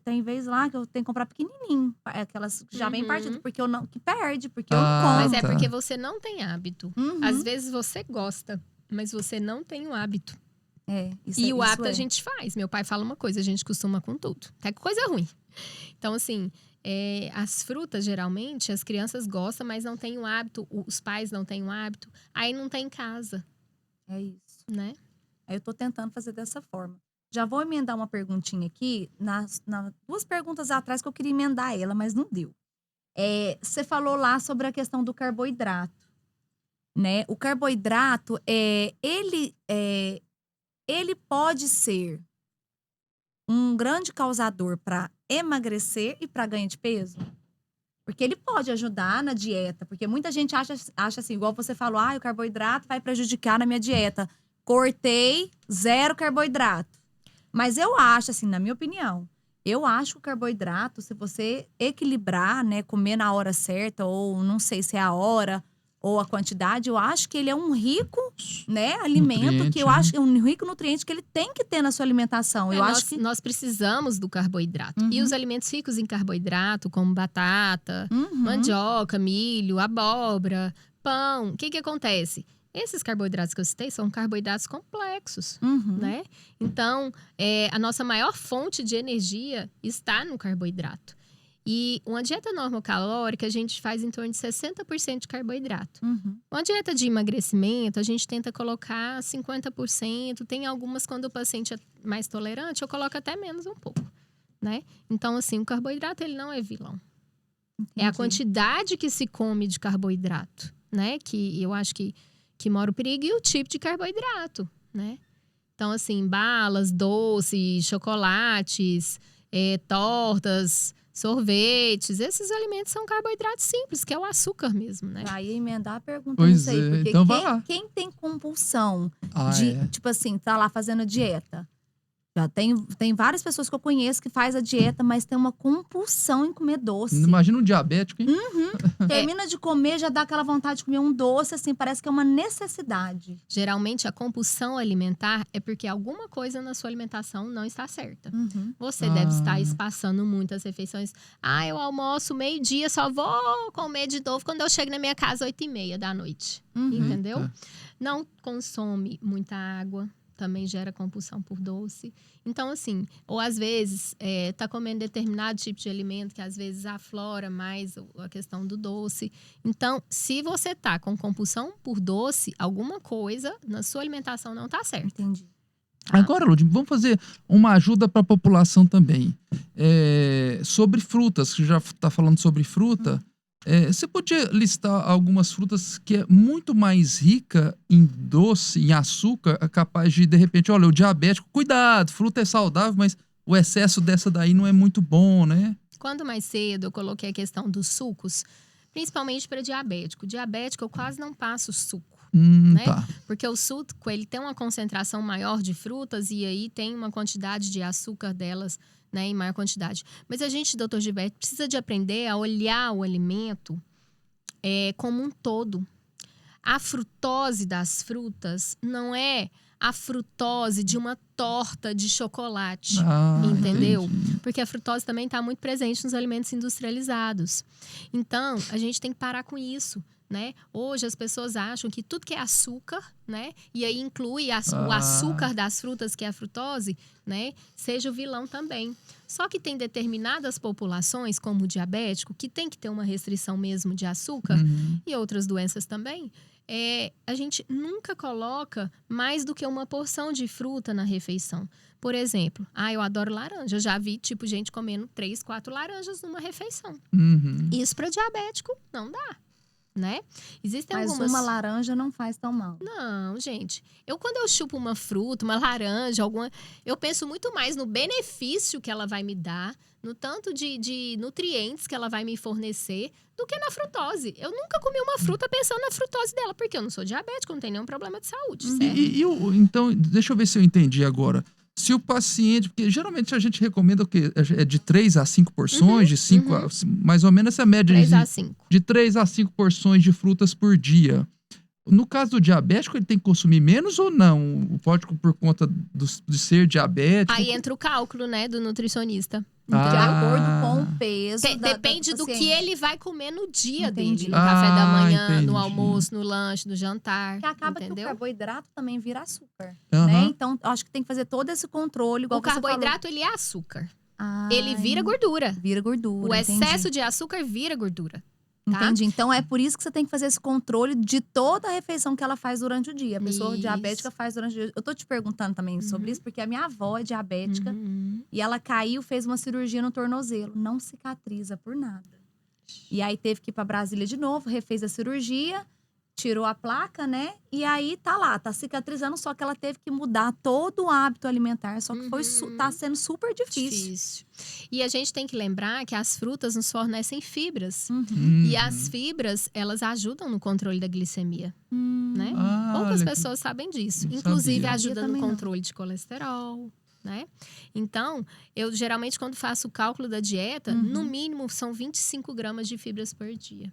tem vez lá que eu tenho que comprar pequenininho. Aquelas que já vem partidas, porque eu não, que perde, porque eu não como. Mas é porque você não tem hábito. Às vezes você gosta, mas você não tem o hábito. O hábito a gente faz. Meu pai fala uma coisa, a gente costuma com tudo. Até com coisa ruim. Então, assim, as frutas, geralmente, as crianças gostam, mas não têm o hábito. Os pais não têm o hábito. Aí não tem em casa. É isso. Né? Aí eu tô tentando fazer dessa forma. Já vou emendar uma perguntinha aqui. Nas 2 perguntas atrás que eu queria emendar ela, mas não deu. Você falou lá sobre a questão do carboidrato. Né? O carboidrato, ele pode ser um grande causador para emagrecer e para ganho de peso? Porque ele pode ajudar na dieta. Porque muita gente acha assim, igual você falou, o carboidrato vai prejudicar na minha dieta. Cortei 0 carboidrato. Mas eu acho, assim, na minha opinião, eu acho que o carboidrato, se você equilibrar, né, comer na hora certa, ou não sei se é a hora ou a quantidade, eu acho que ele é um rico, né, alimento, que eu acho que é um rico nutriente que ele tem que ter na sua alimentação. Nós precisamos do carboidrato. E os alimentos ricos em carboidrato, como batata, mandioca, milho, abóbora, pão, o que acontece? Esses carboidratos que eu citei são carboidratos complexos, né? Então, a nossa maior fonte de energia está no carboidrato. E uma dieta normocalórica, a gente faz em torno de 60% de carboidrato. Uma dieta de emagrecimento, a gente tenta colocar 50%. Tem algumas, quando o paciente é mais tolerante, eu coloco até menos um pouco, né? Então, assim, o carboidrato, ele não é vilão. É a Entendi. quantidade que se come de carboidrato, né? Que eu acho que mora o perigo, e o tipo de carboidrato, né? Então, assim, balas, doces, chocolates, tortas, sorvetes, esses alimentos são carboidratos simples, que é o açúcar mesmo, né? Aí emendar a pergunta Pois nisso aí. é, Porque então vai lá. quem tem compulsão Ah, é. tipo assim, tá lá fazendo dieta. Já tem várias pessoas que eu conheço que faz a dieta, mas tem uma compulsão em comer doce. Imagina um diabético, hein? Termina de comer, já dá aquela vontade de comer um doce, assim, parece que é uma necessidade. Geralmente, a compulsão alimentar é porque alguma coisa na sua alimentação não está certa. Você deve estar espaçando muitas refeições. Ah, eu almoço meio-dia, só vou comer de novo quando eu chego na minha casa 8h30 da noite. Entendeu? Eita. Não consome muita água. Também gera compulsão por doce. Então, assim, ou às vezes tá comendo determinado tipo de alimento que às vezes aflora mais a questão do doce. Então, se você tá com compulsão por doce, alguma coisa na sua alimentação não tá certa. Entendi. Agora, Lud, vamos fazer uma ajuda para a população também. Sobre frutas, que já está falando sobre fruta. Você podia listar algumas frutas que é muito mais rica em doce, em açúcar, capaz de repente, olha, o diabético, cuidado, fruta é saudável, mas o excesso dessa daí não é muito bom, né? Quando mais cedo eu coloquei a questão dos sucos, principalmente para diabético. Diabético eu quase não passo suco. Né? Tá. Porque o suco, ele tem uma concentração maior de frutas e aí tem uma quantidade de açúcar delas, né, em maior quantidade. Mas a gente, doutor Gilberto, precisa de aprender a olhar o alimento como um todo. A frutose das frutas não é a frutose de uma torta de chocolate, entendeu? Entendi. Porque a frutose também está muito presente nos alimentos industrializados. Então, a gente tem que parar com isso. Né? Hoje as pessoas acham que tudo que é açúcar, né? E aí inclui o açúcar das frutas, que é a frutose, né? Seja o vilão também. Só que tem determinadas populações, como o diabético, que tem que ter uma restrição mesmo de açúcar e outras doenças também. A gente nunca coloca mais do que uma porção de fruta na refeição. Por exemplo, eu adoro laranja. Eu já vi, gente comendo 3, 4 laranjas numa refeição. Isso para diabético não dá. Né? Existem Mas algumas... uma laranja não faz tão mal. Não, gente. Quando eu chupo uma fruta, uma laranja, eu penso muito mais no benefício que ela vai me dar, no tanto de nutrientes que ela vai me fornecer, do que na frutose. Eu nunca comi uma fruta pensando na frutose dela, porque eu não sou diabética, não tenho nenhum problema de saúde, certo? Então, deixa eu ver se eu entendi agora. Se o paciente, porque geralmente a gente recomenda o quê? É de 3 a 5 porções, de 5 a, mais ou menos essa média 3 a 5. de 3 a 5 porções de frutas por dia. No caso do diabético, ele tem que consumir menos ou não? Pode por conta de ser diabético? Aí entra o cálculo, né, do nutricionista. De acordo com o peso. Depende do que ele vai comer no dia Entendi. dele. No café da manhã, entendi. no almoço, no lanche, no jantar. Que acaba entendeu? que o carboidrato também vira açúcar, Aham. né? Então, eu acho que tem que fazer todo esse controle, igual O você falou. carboidrato, ele é açúcar. Ai, Ele vira gordura. Vira gordura, O excesso entendi. de açúcar vira gordura. Tá? Entendi. Então, é por isso que você tem que fazer esse controle de toda a refeição que ela faz durante o dia. A pessoa Isso. diabética faz durante o dia. Eu tô te perguntando também sobre isso, porque a minha avó é diabética e ela caiu, fez uma cirurgia no tornozelo. Não cicatriza por nada. E aí teve que ir pra Brasília de novo, refez a cirurgia, tirou a placa, né? E aí tá lá, tá cicatrizando, só que ela teve que mudar todo o hábito alimentar. Só que tá sendo super difícil. E a gente tem que lembrar que as frutas nos fornecem fibras. E as fibras, elas ajudam no controle da glicemia, né? Poucas pessoas sabem disso. Não Inclusive, sabia. ajuda no Também não. controle de colesterol, né? Então, eu geralmente, quando faço o cálculo da dieta, no mínimo são 25 gramas de fibras por dia.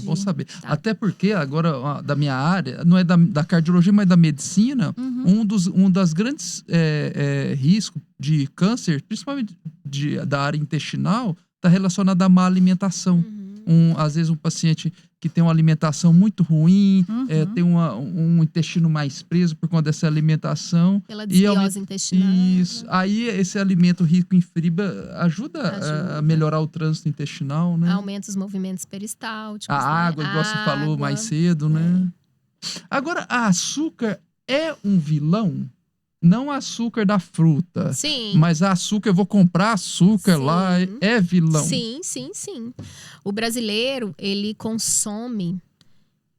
Bom saber. Tá. Até porque agora, da minha área, não é da cardiologia, mas da medicina, um das grandes riscos de câncer, principalmente da área intestinal, está relacionado à má alimentação. Às vezes um paciente que tem uma alimentação muito ruim, tem um intestino mais preso por conta dessa alimentação. Pela desbiose intestinal. Isso. Aí esse alimento rico em fibra ajuda a melhorar o trânsito intestinal, né? Aumenta os movimentos peristálticos. A água, igual você falou mais cedo, né? Agora, açúcar é um vilão não açúcar da fruta. Sim. Mas açúcar, eu vou comprar açúcar lá, é vilão. Sim. O brasileiro, ele consome,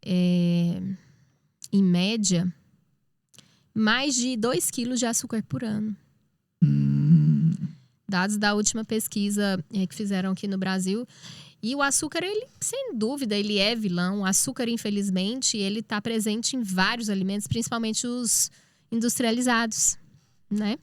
em média, mais de 2 quilos de açúcar por ano. Dados da última pesquisa que fizeram aqui no Brasil. E o açúcar, ele, sem dúvida, ele é vilão. O açúcar, infelizmente, ele está presente em vários alimentos, principalmente os industrializados, né?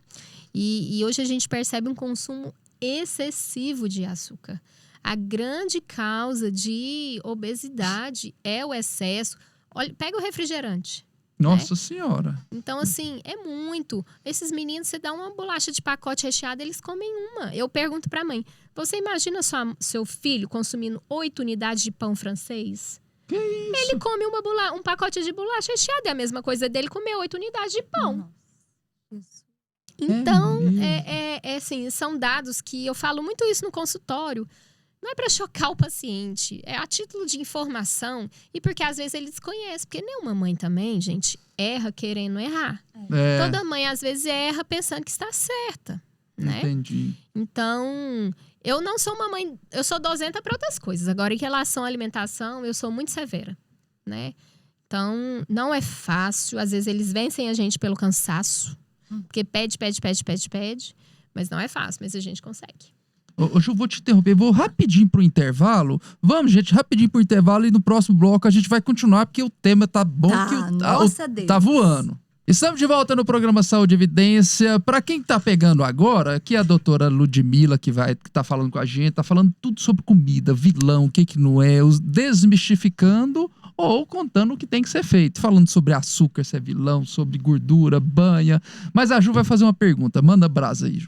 E hoje a gente percebe um consumo excessivo de açúcar. A grande causa de obesidade é o excesso. Olha, pega o refrigerante. Nossa Senhora. Então, assim, é muito. Esses meninos, você dá uma bolacha de pacote recheado, eles comem uma. Eu pergunto pra mãe, você imagina seu filho consumindo 8 unidades de pão francês? Que isso? Ele come um pacote de bolacha recheada. É a mesma coisa dele comer 8 unidades de pão. Isso. Então, assim, são dados que eu falo muito isso no consultório. Não é para chocar o paciente, é a título de informação e porque às vezes ele desconhece. Porque nenhuma mãe também, gente, erra querendo errar. Toda mãe às vezes erra pensando que está certa, né? Entendi. Então, eu não sou uma mãe, eu sou dosenta para outras coisas. Agora, em relação à alimentação, eu sou muito severa, né? Então, não é fácil. Às vezes eles vencem a gente pelo cansaço, porque pede, mas não é fácil, mas a gente consegue. Hoje eu vou te interromper, vou rapidinho pro intervalo. Vamos, gente, rapidinho pro intervalo e no próximo bloco a gente vai continuar, porque o tema tá bom, que tá voando. Estamos de volta no programa Saúde e Evidência. Para quem tá pegando agora, aqui é a doutora Ludmila que tá falando com a gente, tá falando tudo sobre comida, vilão, o que não é, desmistificando ou contando o que tem que ser feito. Falando sobre açúcar, se é vilão, sobre gordura, banha. Mas a Ju vai fazer uma pergunta, manda brasa aí, Ju.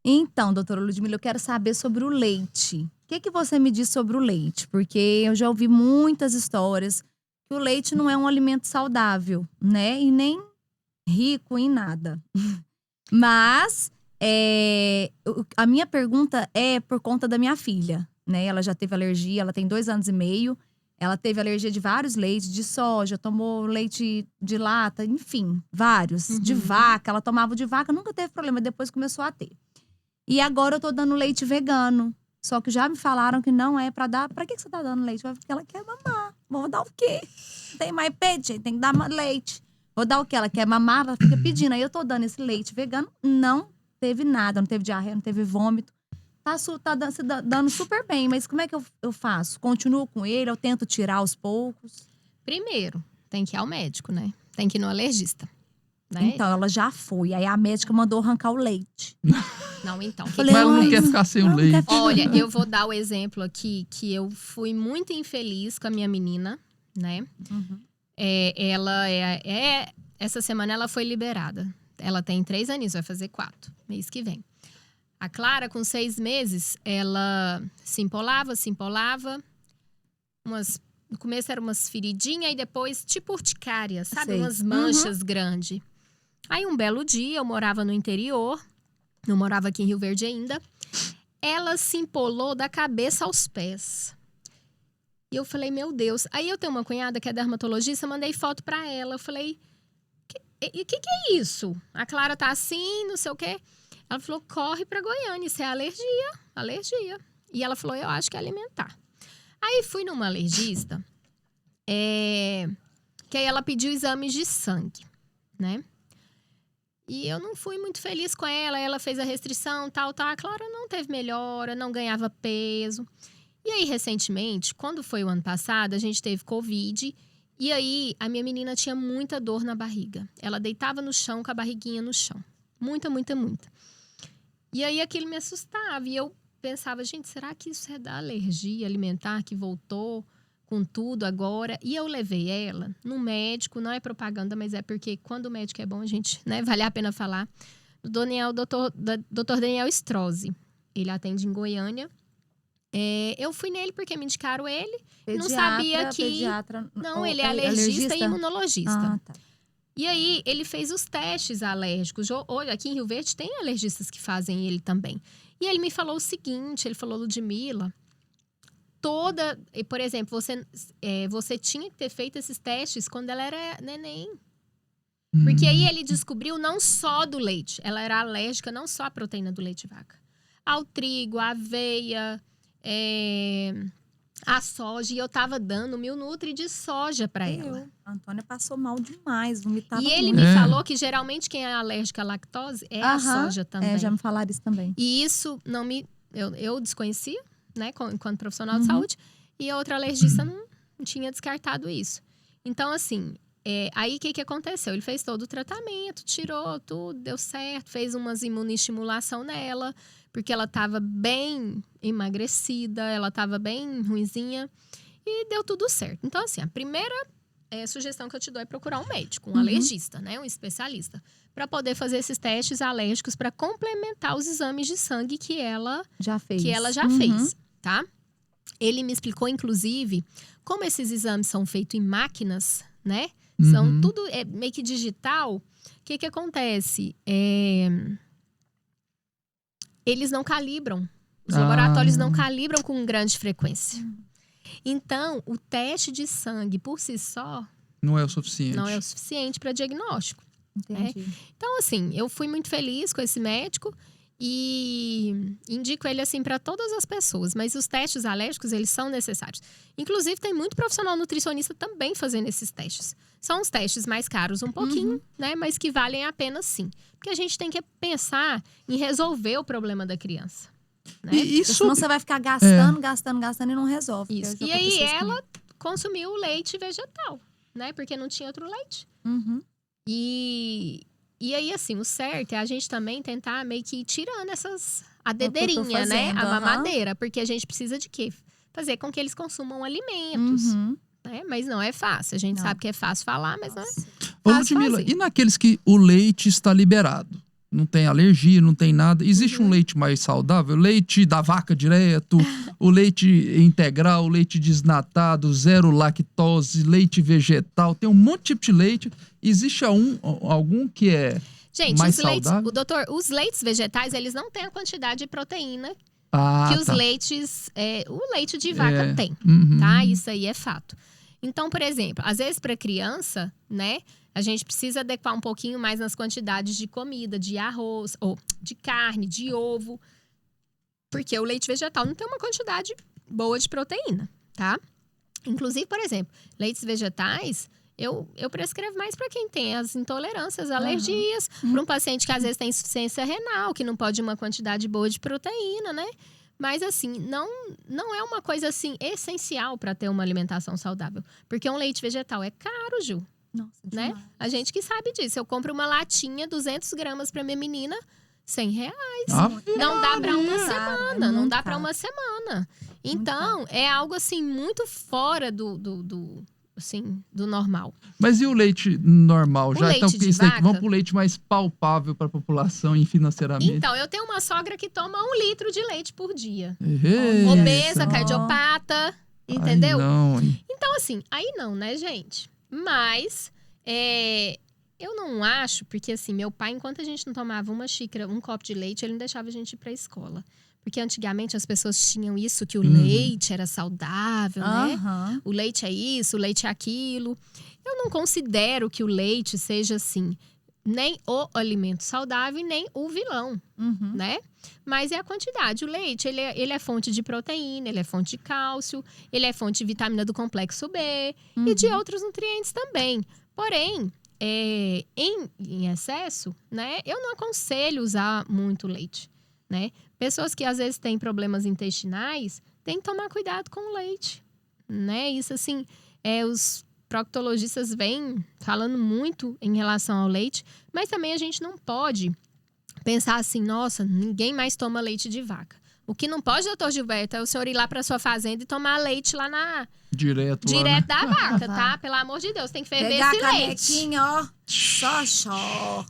Então, doutora Ludmila, eu quero saber sobre o leite. O que você me diz sobre o leite? Porque eu já ouvi muitas histórias que o leite não é um alimento saudável, né? E nem rico em nada. Mas a minha pergunta é por conta da minha filha, né? Ela já teve alergia, ela tem 2 anos e meio. Ela teve alergia de vários leites, de soja, tomou leite de lata, enfim, vários. De vaca, ela tomava de vaca, nunca teve problema, depois começou a ter. E agora eu tô dando leite vegano. Só que já me falaram que não é pra dar. Pra que você tá dando leite? Porque ela quer mamar. Vou dar o quê? Tem mais peito, tem que dar leite. Vou dar o quê? Ela quer mamar, ela fica pedindo. Aí eu tô dando esse leite vegano. Não teve nada, não teve diarreia, não teve vômito. Tá dando super bem. Mas como é que eu faço? Continuo com ele? Eu tento tirar aos poucos? Primeiro, tem que ir ao médico, né? Tem que ir no alergista. Né? Então, ela já foi. Aí a médica mandou arrancar o leite. Não, então. Mas ela não quer ficar sem o leite. Olha, eu vou dar o exemplo aqui que eu fui muito infeliz com a minha menina, né? Essa semana ela foi liberada. Ela tem 3 aninhos, vai fazer 4, mês que vem. A Clara, com 6 meses, ela se empolava. No começo eram umas feridinhas e depois tipo urticária, sabe? Umas manchas grandes. Aí um belo dia, eu morava no interior, não morava aqui em Rio Verde ainda. Ela se empolou da cabeça aos pés. E eu falei, meu Deus. Aí eu tenho uma cunhada que é dermatologista, mandei foto pra ela. Eu falei, o que é isso? A Clara tá assim, não sei o quê. Ela falou, corre pra Goiânia, isso é alergia. E ela falou, eu acho que é alimentar. Aí fui numa alergista, que aí ela pediu exames de sangue, né? E eu não fui muito feliz com ela. Ela fez a restrição, tal. A Clara não teve melhora, não ganhava peso. E aí, recentemente, quando foi o ano passado, a gente teve Covid. E aí, a minha menina tinha muita dor na barriga. Ela deitava no chão com a barriguinha no chão. Muita. E aí, aquilo me assustava. E eu pensava, gente, será que isso é da alergia alimentar que voltou com tudo agora? E eu levei ela no médico, não é propaganda, mas é porque quando o médico é bom, a gente, né, vale a pena falar. O Dr. Daniel Strozzi. Ele atende em Goiânia. Eu fui nele porque me indicaram ele. Não sabia que... Pediatra, não, ele é alergista e imunologista. Tá. E aí, ele fez os testes alérgicos. Olha, aqui em Rio Verde tem alergistas que fazem ele também. E ele me falou o seguinte, ele falou, Ludmila, por exemplo, você tinha que ter feito esses testes quando ela era neném. Porque aí ele descobriu não só do leite. Ela era alérgica não só à proteína do leite de vaca. Ao trigo, à aveia, à soja. E eu tava dando Milnutri de soja pra ela. A Antônia passou mal demais, vomitava E ele muito. me falou que geralmente quem é alérgico à lactose é a soja também. Já me falaram isso também. E isso não me... Eu desconhecia, né? Enquanto profissional de saúde. E a outra alergista não tinha descartado isso. Então, assim... aí, o que aconteceu? Ele fez todo o tratamento, tirou tudo, deu certo. Fez umas imunoestimulação nela, porque ela estava bem emagrecida, ela estava bem ruinzinha. E deu tudo certo. Então, assim, a primeira sugestão que eu te dou é procurar um médico, um alergista, né? Um especialista. Para poder fazer esses testes alérgicos para complementar os exames de sangue que ela já fez, tá? Ele me explicou, inclusive, como esses exames são feitos em máquinas, né? São tudo meio que digital. O que acontece? Eles não calibram. Os laboratórios não calibram com grande frequência. Então, o teste de sangue por si só... Não é o suficiente. Não é o suficiente para diagnóstico. Entendi. Então, assim, eu fui muito feliz com esse médico e indico ele, assim, para todas as pessoas. Mas os testes alérgicos, eles são necessários. Inclusive, tem muito profissional nutricionista também fazendo esses testes. São os testes mais caros um pouquinho, né? Mas que valem a pena, sim. Porque a gente tem que pensar em resolver o problema da criança. Né? Senão você vai ficar gastando e não resolve. Isso. E aí, ela consumiu o leite vegetal, né? Porque não tinha outro leite. E aí, assim, o certo é a gente também tentar meio que ir tirando a dedeirinha, né? A mamadeira. Porque a gente precisa de quê? Fazer com que eles consumam alimentos. Né? Mas não é fácil. A gente sabe que é fácil falar, mas não é fácil. Ô, Ludmila, e naqueles que o leite está liberado? Não tem alergia, não tem nada. Existe um leite mais saudável? Leite da vaca direto, o leite integral, o leite desnatado, zero lactose, leite vegetal. Tem um monte de tipo de leite. Existe algum que é mais saudável? Os leites vegetais, eles não têm a quantidade de proteína que os leites... o leite de vaca tem, tá? Isso aí é fato. Então, por exemplo, às vezes para criança, né? A gente precisa adequar um pouquinho mais nas quantidades de comida, de arroz, ou de carne, de ovo. Porque o leite vegetal não tem uma quantidade boa de proteína, tá? Inclusive, por exemplo, leites vegetais, eu prescrevo mais para quem tem as intolerâncias, alergias. Para um paciente que às vezes tem insuficiência renal, que não pode uma quantidade boa de proteína, né? Mas, assim, não é uma coisa, assim, essencial para ter uma alimentação saudável. Porque um leite vegetal é caro, Ju. Nossa, né? A gente que sabe disso. Eu compro uma latinha, 200 gramas pra minha menina, R$100. Não dá pra uma semana. Não dá pra uma semana. Então, é algo, assim, muito fora do normal. Mas e o leite normal? Vamos pro leite mais palpável pra população e financeiramente. Então, eu tenho uma sogra que toma 1 litro de leite por dia. Eita. Obesa, cardiopata, entendeu? Ai, não, hein? Então, assim, aí não, né, gente? Mas, eu não acho, porque assim, meu pai, enquanto a gente não tomava um copo de leite, ele não deixava a gente ir pra escola. Porque antigamente as pessoas tinham isso, que o leite era saudável, né? O leite é isso, o leite é aquilo. Eu não considero que o leite seja, assim, nem o alimento saudável e nem o vilão, né? Mas é a quantidade. O leite, ele é fonte de proteína, ele é fonte de cálcio, ele é fonte de vitamina do complexo B e de outros nutrientes também. Porém, em excesso, né? Eu não aconselho usar muito leite, né? Pessoas que às vezes têm problemas intestinais, têm que tomar cuidado com o leite, né? Isso, assim, os proctologistas vêm falando muito em relação ao leite, mas também a gente não pode pensar assim, nossa, ninguém mais toma leite de vaca. O que não pode, doutor Gilberto, é o senhor ir lá pra sua fazenda e tomar leite lá direto da vaca, tá? Pelo amor de Deus, tem que ferver esse leite. Ó, só.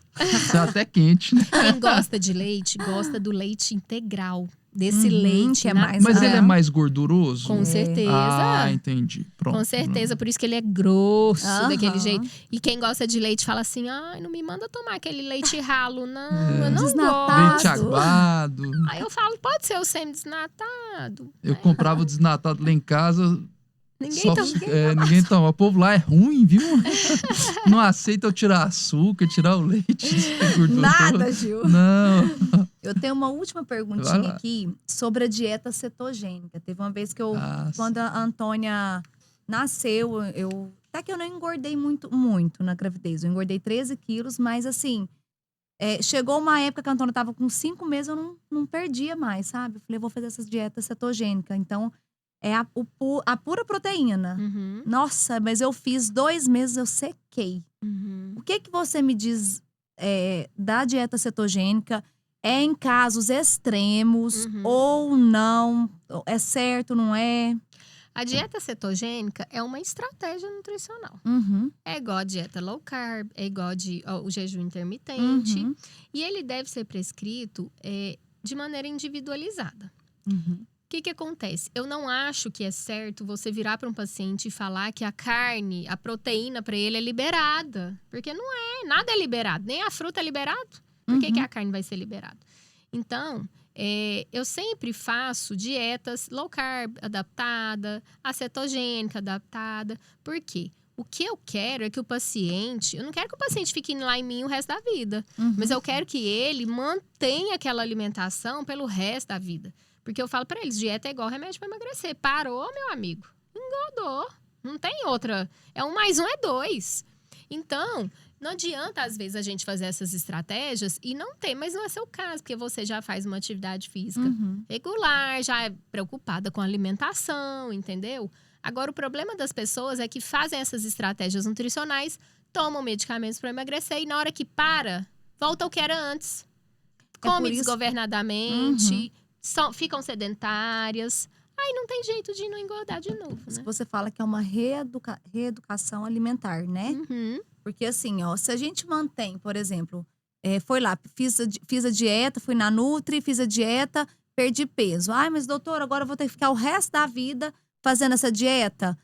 Tá até quente, né? Quem gosta de leite, gosta do leite integral. Desse leite. Que é mais, mas ele é mais gorduroso? Com certeza. Ah, entendi. Pronto. Com certeza, por isso que ele é grosso, daquele jeito. E quem gosta de leite fala assim, ai, não me manda tomar aquele leite ralo, não. Eu não desnatado. Leite aguado. Aí eu falo, pode ser o semi-desnatado. Eu comprava o desnatado lá em casa, Ninguém toma. O povo lá é ruim, viu? Não aceita eu tirar açúcar, tirar o leite. Nada, Gil. Não. Eu tenho uma última perguntinha aqui sobre a dieta cetogênica. Teve uma vez que quando a Antônia nasceu, até que eu não engordei muito na gravidez. Eu engordei 13 quilos, mas assim, chegou uma época que a Antônia tava com 5 meses, eu não perdia mais, sabe? Eu falei, vou fazer essa dieta cetogênica. Então, é a pura proteína. Uhum. Nossa, mas eu fiz 2 meses, eu sequei. Uhum. O que você me diz da dieta cetogênica? É em casos extremos ou não? É certo, não é? A dieta cetogênica é uma estratégia nutricional. É igual a dieta low carb, é igual o jejum intermitente. E ele deve ser prescrito de maneira individualizada. O que acontece? Eu não acho que é certo você virar para um paciente e falar que a carne, a proteína para ele é liberada. Porque não é, nada é liberado. Nem a fruta é liberado. Por que a carne vai ser liberada? Então, eu sempre faço dietas low carb adaptada, a cetogênica adaptada. Por quê? O que eu quero é que o paciente... Eu não quero que o paciente fique lá em mim o resto da vida. Mas eu quero que ele mantenha aquela alimentação pelo resto da vida. Porque eu falo para eles, dieta é igual remédio para emagrecer. Parou, meu amigo. Engordou. Não tem outra. 1 mais 1 é 2. Então, não adianta, às vezes, a gente fazer essas estratégias e não ter. Mas não é seu caso, porque você já faz uma atividade física regular, já é preocupada com a alimentação, entendeu? Agora, o problema das pessoas é que fazem essas estratégias nutricionais, tomam medicamentos para emagrecer e na hora que para, volta ao que era antes. Come desgovernadamente... ficam sedentárias. Aí não tem jeito de não engordar de novo, né? Você fala que é uma reeducação alimentar, né? Porque assim, se a gente mantém, por exemplo, foi lá, fiz a dieta, fui na Nutri, fiz a dieta, perdi peso. Ai, mas doutor, agora eu vou ter que ficar o resto da vida fazendo essa dieta.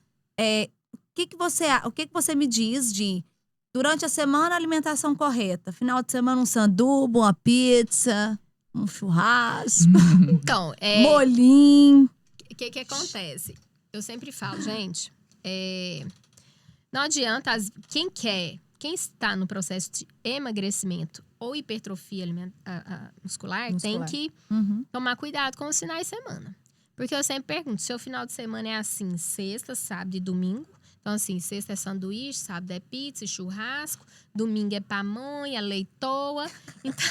O que você me diz de, durante a semana, a alimentação correta? Final de semana, um sanduba, uma pizza... um churrasco, então, molinho. O que acontece? Eu sempre falo, gente, não adianta, quem está no processo de emagrecimento ou hipertrofia muscular, tem que tomar cuidado com os finais de semana. Porque eu sempre pergunto, se o final de semana é assim, sexta, sábado e domingo, então assim, sexta é sanduíche, sábado é pizza, churrasco, domingo é pamonha, leitoa, então...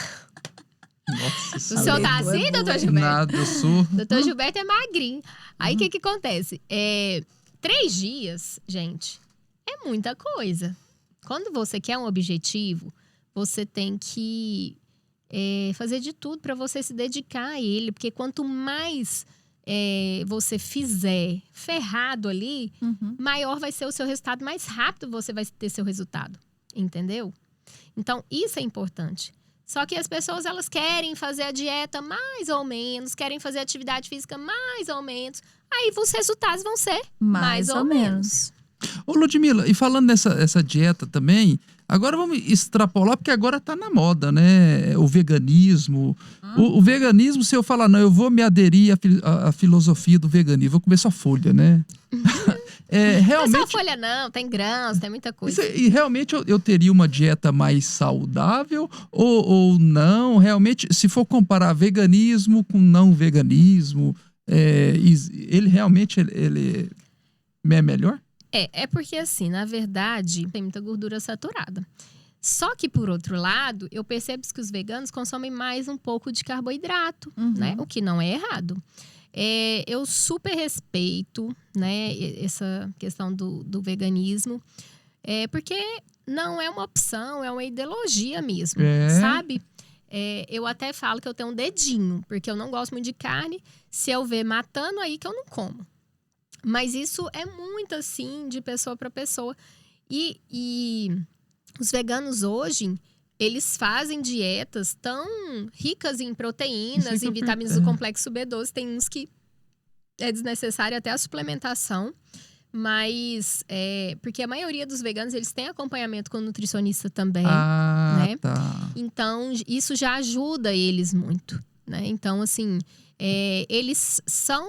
Nossa, o senhor tá assim, doutor Gilberto? Nada, eu sou. Doutor Gilberto é magrinho. Aí, o que acontece? 3 dias, gente, é muita coisa. Quando você quer um objetivo, você tem que fazer de tudo para você se dedicar a ele. Porque quanto mais você fizer ferrado ali, maior vai ser o seu resultado, mais rápido você vai ter seu resultado. Entendeu? Então, isso é importante. Só que as pessoas, elas querem fazer a dieta mais ou menos, querem fazer atividade física mais ou menos. Aí os resultados vão ser mais ou menos. Ô, Ludmila, e falando nessa dieta também, agora vamos extrapolar, porque agora tá na moda, né? O veganismo. O veganismo, se eu falar, não, eu vou me aderir à filosofia do veganismo, vou comer só folha, né? Realmente, não é só folha não, tem grãos, tem muita coisa. E realmente eu teria uma dieta mais saudável ou não? Realmente, se for comparar veganismo com não veganismo, ele realmente ele é melhor? É porque assim, na verdade, tem muita gordura saturada. Só que, por outro lado, eu percebo que os veganos consomem mais um pouco de carboidrato, né? O que não é errado. Eu super respeito, né, essa questão do veganismo, porque não é uma opção, é uma ideologia mesmo, sabe? Eu até falo que eu tenho um dedinho, porque eu não gosto muito de carne. Se eu ver matando, aí que eu não como. Mas isso é muito assim, de pessoa para pessoa. E os veganos hoje, eles fazem dietas tão ricas em proteínas, em vitaminas do complexo B12. Tem uns que é desnecessária até a suplementação. Mas, porque a maioria dos veganos, eles têm acompanhamento com nutricionista também, né? Tá. Então, isso já ajuda eles muito, né? Então, assim, eles são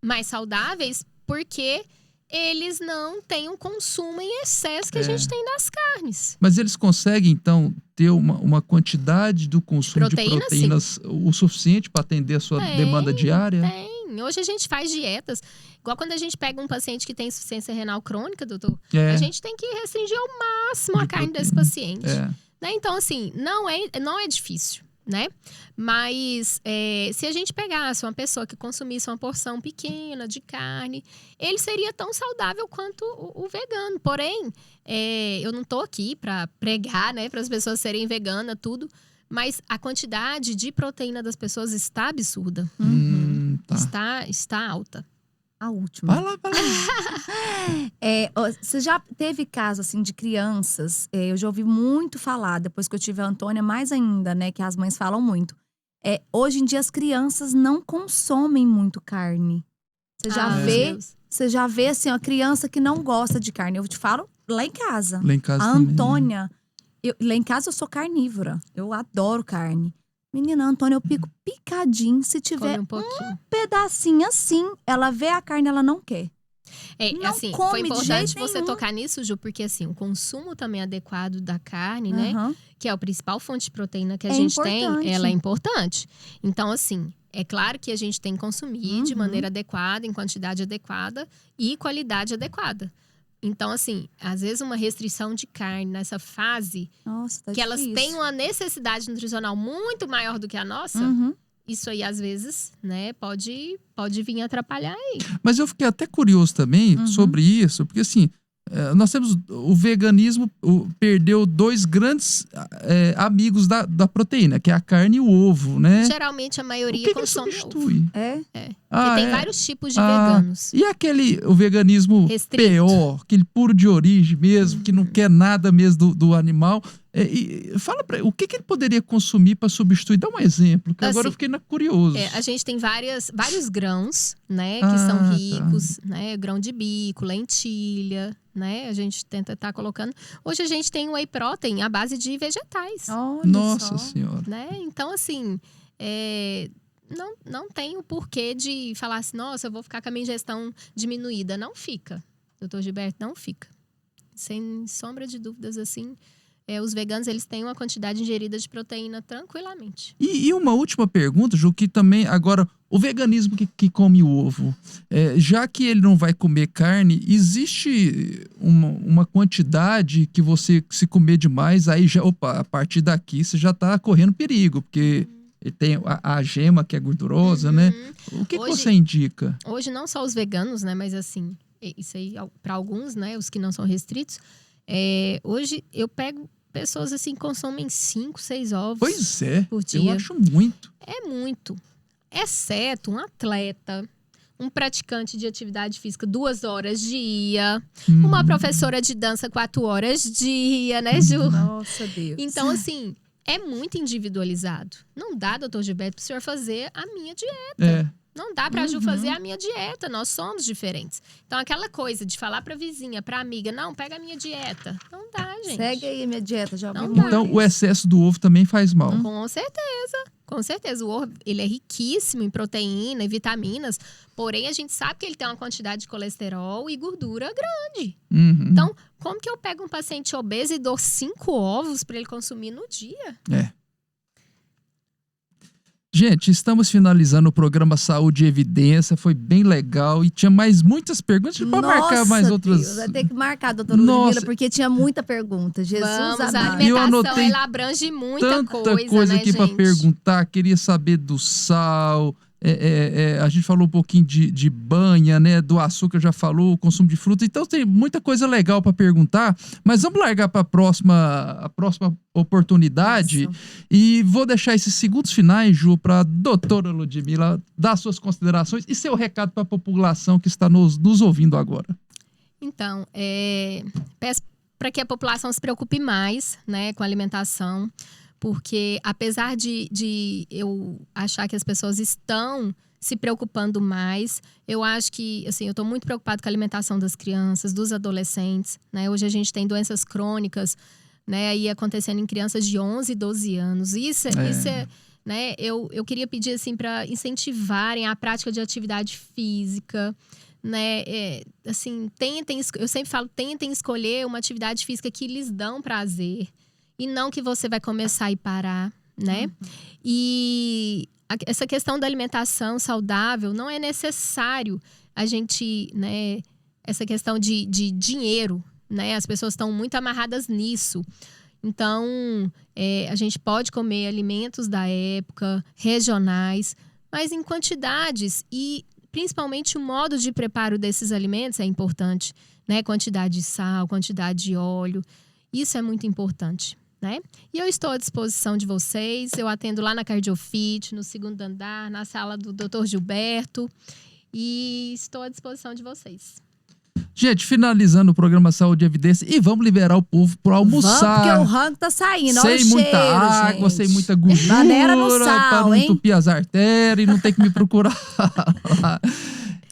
mais saudáveis porque eles não têm um consumo em excesso que a gente tem das carnes. Mas eles conseguem, então, ter uma quantidade do consumo de proteínas o suficiente para atender a sua demanda diária? Tem. Hoje a gente faz dietas. Igual quando a gente pega um paciente que tem insuficiência renal crônica, doutor, a gente tem que restringir ao máximo a carne desse paciente. Né? Então, assim, não é difícil. Né? Mas se a gente pegasse uma pessoa que consumisse uma porção pequena de carne, ele seria tão saudável quanto o vegano. Porém, eu não tô aqui para pregar, né, para as pessoas serem veganas, tudo. Mas a quantidade de proteína das pessoas está absurda. Está alta. A última. Vai lá. Você já teve caso, assim, de crianças? Eu já ouvi muito falar, depois que eu tive a Antônia, mais ainda, né? Que as mães falam muito. Hoje em dia, as crianças não consomem muito carne. Você já vê, assim, uma criança que não gosta de carne. Eu te falo, lá em casa. Lá em casa a também, Antônia, lá em casa eu sou carnívora. Eu adoro carne. Menina, Antônia, eu pico picadinho. Se tiver um pedacinho assim, ela vê a carne, ela não quer. Não assim, come foi importante você nenhum. tocar nisso, Ju, porque assim, o consumo também adequado da carne, né? Que é a principal fonte de proteína que a gente tem, ela é importante. Então, assim, é claro que a gente tem que consumir de maneira adequada, em quantidade adequada e qualidade adequada. Então, assim, às vezes uma restrição de carne nessa fase, tá que elas têm uma necessidade nutricional muito maior do que a nossa, isso aí, às vezes, né, pode vir atrapalhar aí. Mas eu fiquei até curioso também sobre isso, porque assim, nós temos o veganismo, perdeu dois grandes amigos da proteína, que é a carne e o ovo, né? Geralmente a maioria consome substitui? ovo. Porque tem vários tipos de veganos. E o veganismo restrito, PO, aquele puro de origem mesmo, que não quer nada mesmo do animal. Fala pra ele, o que ele poderia consumir para substituir? Dá um exemplo, que agora eu fiquei curioso. A gente tem vários grãos, né, que são ricos, né? Grão de bico, lentilha, né? A gente tenta estar colocando. Hoje a gente tem whey protein à base de vegetais. Nossa Senhora. Né? Então, assim, não tem o porquê de falar assim, nossa, eu vou ficar com a minha ingestão diminuída. Não fica, doutor Gilberto, não fica. Sem sombra de dúvidas, assim, os veganos, eles têm uma quantidade ingerida de proteína tranquilamente. E uma última pergunta, Ju, que também, agora, o veganismo que come o ovo, já que ele não vai comer carne, existe uma quantidade que você, se comer demais, aí já, a partir daqui você já tá correndo perigo, porque tem a gema que é gordurosa, né? O que você indica? Hoje, não só os veganos, né, mas assim, isso aí, para alguns, né, os que não são restritos, hoje eu pego pessoas assim que consomem 5, 6 ovos por dia. Eu acho muito. É muito. Exceto um atleta, um praticante de atividade física 2 horas dia, uma professora de dança 4 horas dia, né, Ju? Nossa, Deus. Então, assim, é muito individualizado. Não dá, doutor Gilberto, pro senhor fazer a minha dieta. Não dá pra Ju fazer a minha dieta, nós somos diferentes. Então, aquela coisa de falar pra vizinha, pra amiga, não, pega a minha dieta. Não dá, gente. Segue aí a minha dieta, já não dá. Então, o excesso do ovo também faz mal. Com certeza. Com certeza. O ovo, ele é riquíssimo em proteína e vitaminas, porém, a gente sabe que ele tem uma quantidade de colesterol e gordura grande. Então, como que eu pego um paciente obeso e dou 5 ovos pra ele consumir no dia? Gente, estamos finalizando o programa Saúde e Evidência, foi bem legal e tinha mais muitas perguntas. A gente pode marcar mais outras. Deus, vai ter que marcar, doutora Ludmila, porque tinha muita pergunta. Jesus amado. A alimentação, ela abrange muita coisa, né, aqui para perguntar. Queria saber do sal. A gente falou um pouquinho de banha, né? Do açúcar já falou, o consumo de fruta. Então tem muita coisa legal para perguntar. Mas vamos largar para a próxima oportunidade. Isso. E vou deixar esses segundos finais, Ju, para a doutora Ludmila dar suas considerações e seu recado para a população que está nos ouvindo agora. Então, peço para que a população se preocupe mais, né, com a alimentação. Porque apesar de eu achar que as pessoas estão se preocupando mais, eu acho que, assim, eu estou muito preocupada com a alimentação das crianças, dos adolescentes, né? Hoje a gente tem doenças crônicas, né, aí acontecendo em crianças de 11 e 12 anos. Isso é né? Eu queria pedir, assim, para incentivarem a prática de atividade física, né? Assim, eu sempre falo, tentem escolher uma atividade física que lhes dão prazer e não que você vai começar e parar, né? E essa questão da alimentação saudável, não é necessário a gente, né? Essa questão de dinheiro, né? As pessoas estão muito amarradas nisso. Então, a gente pode comer alimentos da época, regionais, mas em quantidades e principalmente o modo de preparo desses alimentos é importante, né? Quantidade de sal, quantidade de óleo, isso é muito importante, né? E eu estou à disposição de vocês, eu atendo lá na Cardiofit, no 2º andar, na sala do Dr. Gilberto, e estou à disposição de vocês. Gente, finalizando o programa Saúde e Evidência, e vamos liberar o povo para almoçar. Vamos, porque o rango tá saindo, olha o sem muita cheiro, água, gente. sem muita gordura, Maneira no sal, para não hein? entupir as artérias e não ter que me procurar lá.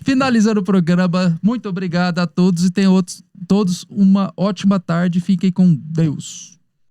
Finalizando o programa, muito obrigado a todos e tenham todos uma ótima tarde. Fiquem com Deus.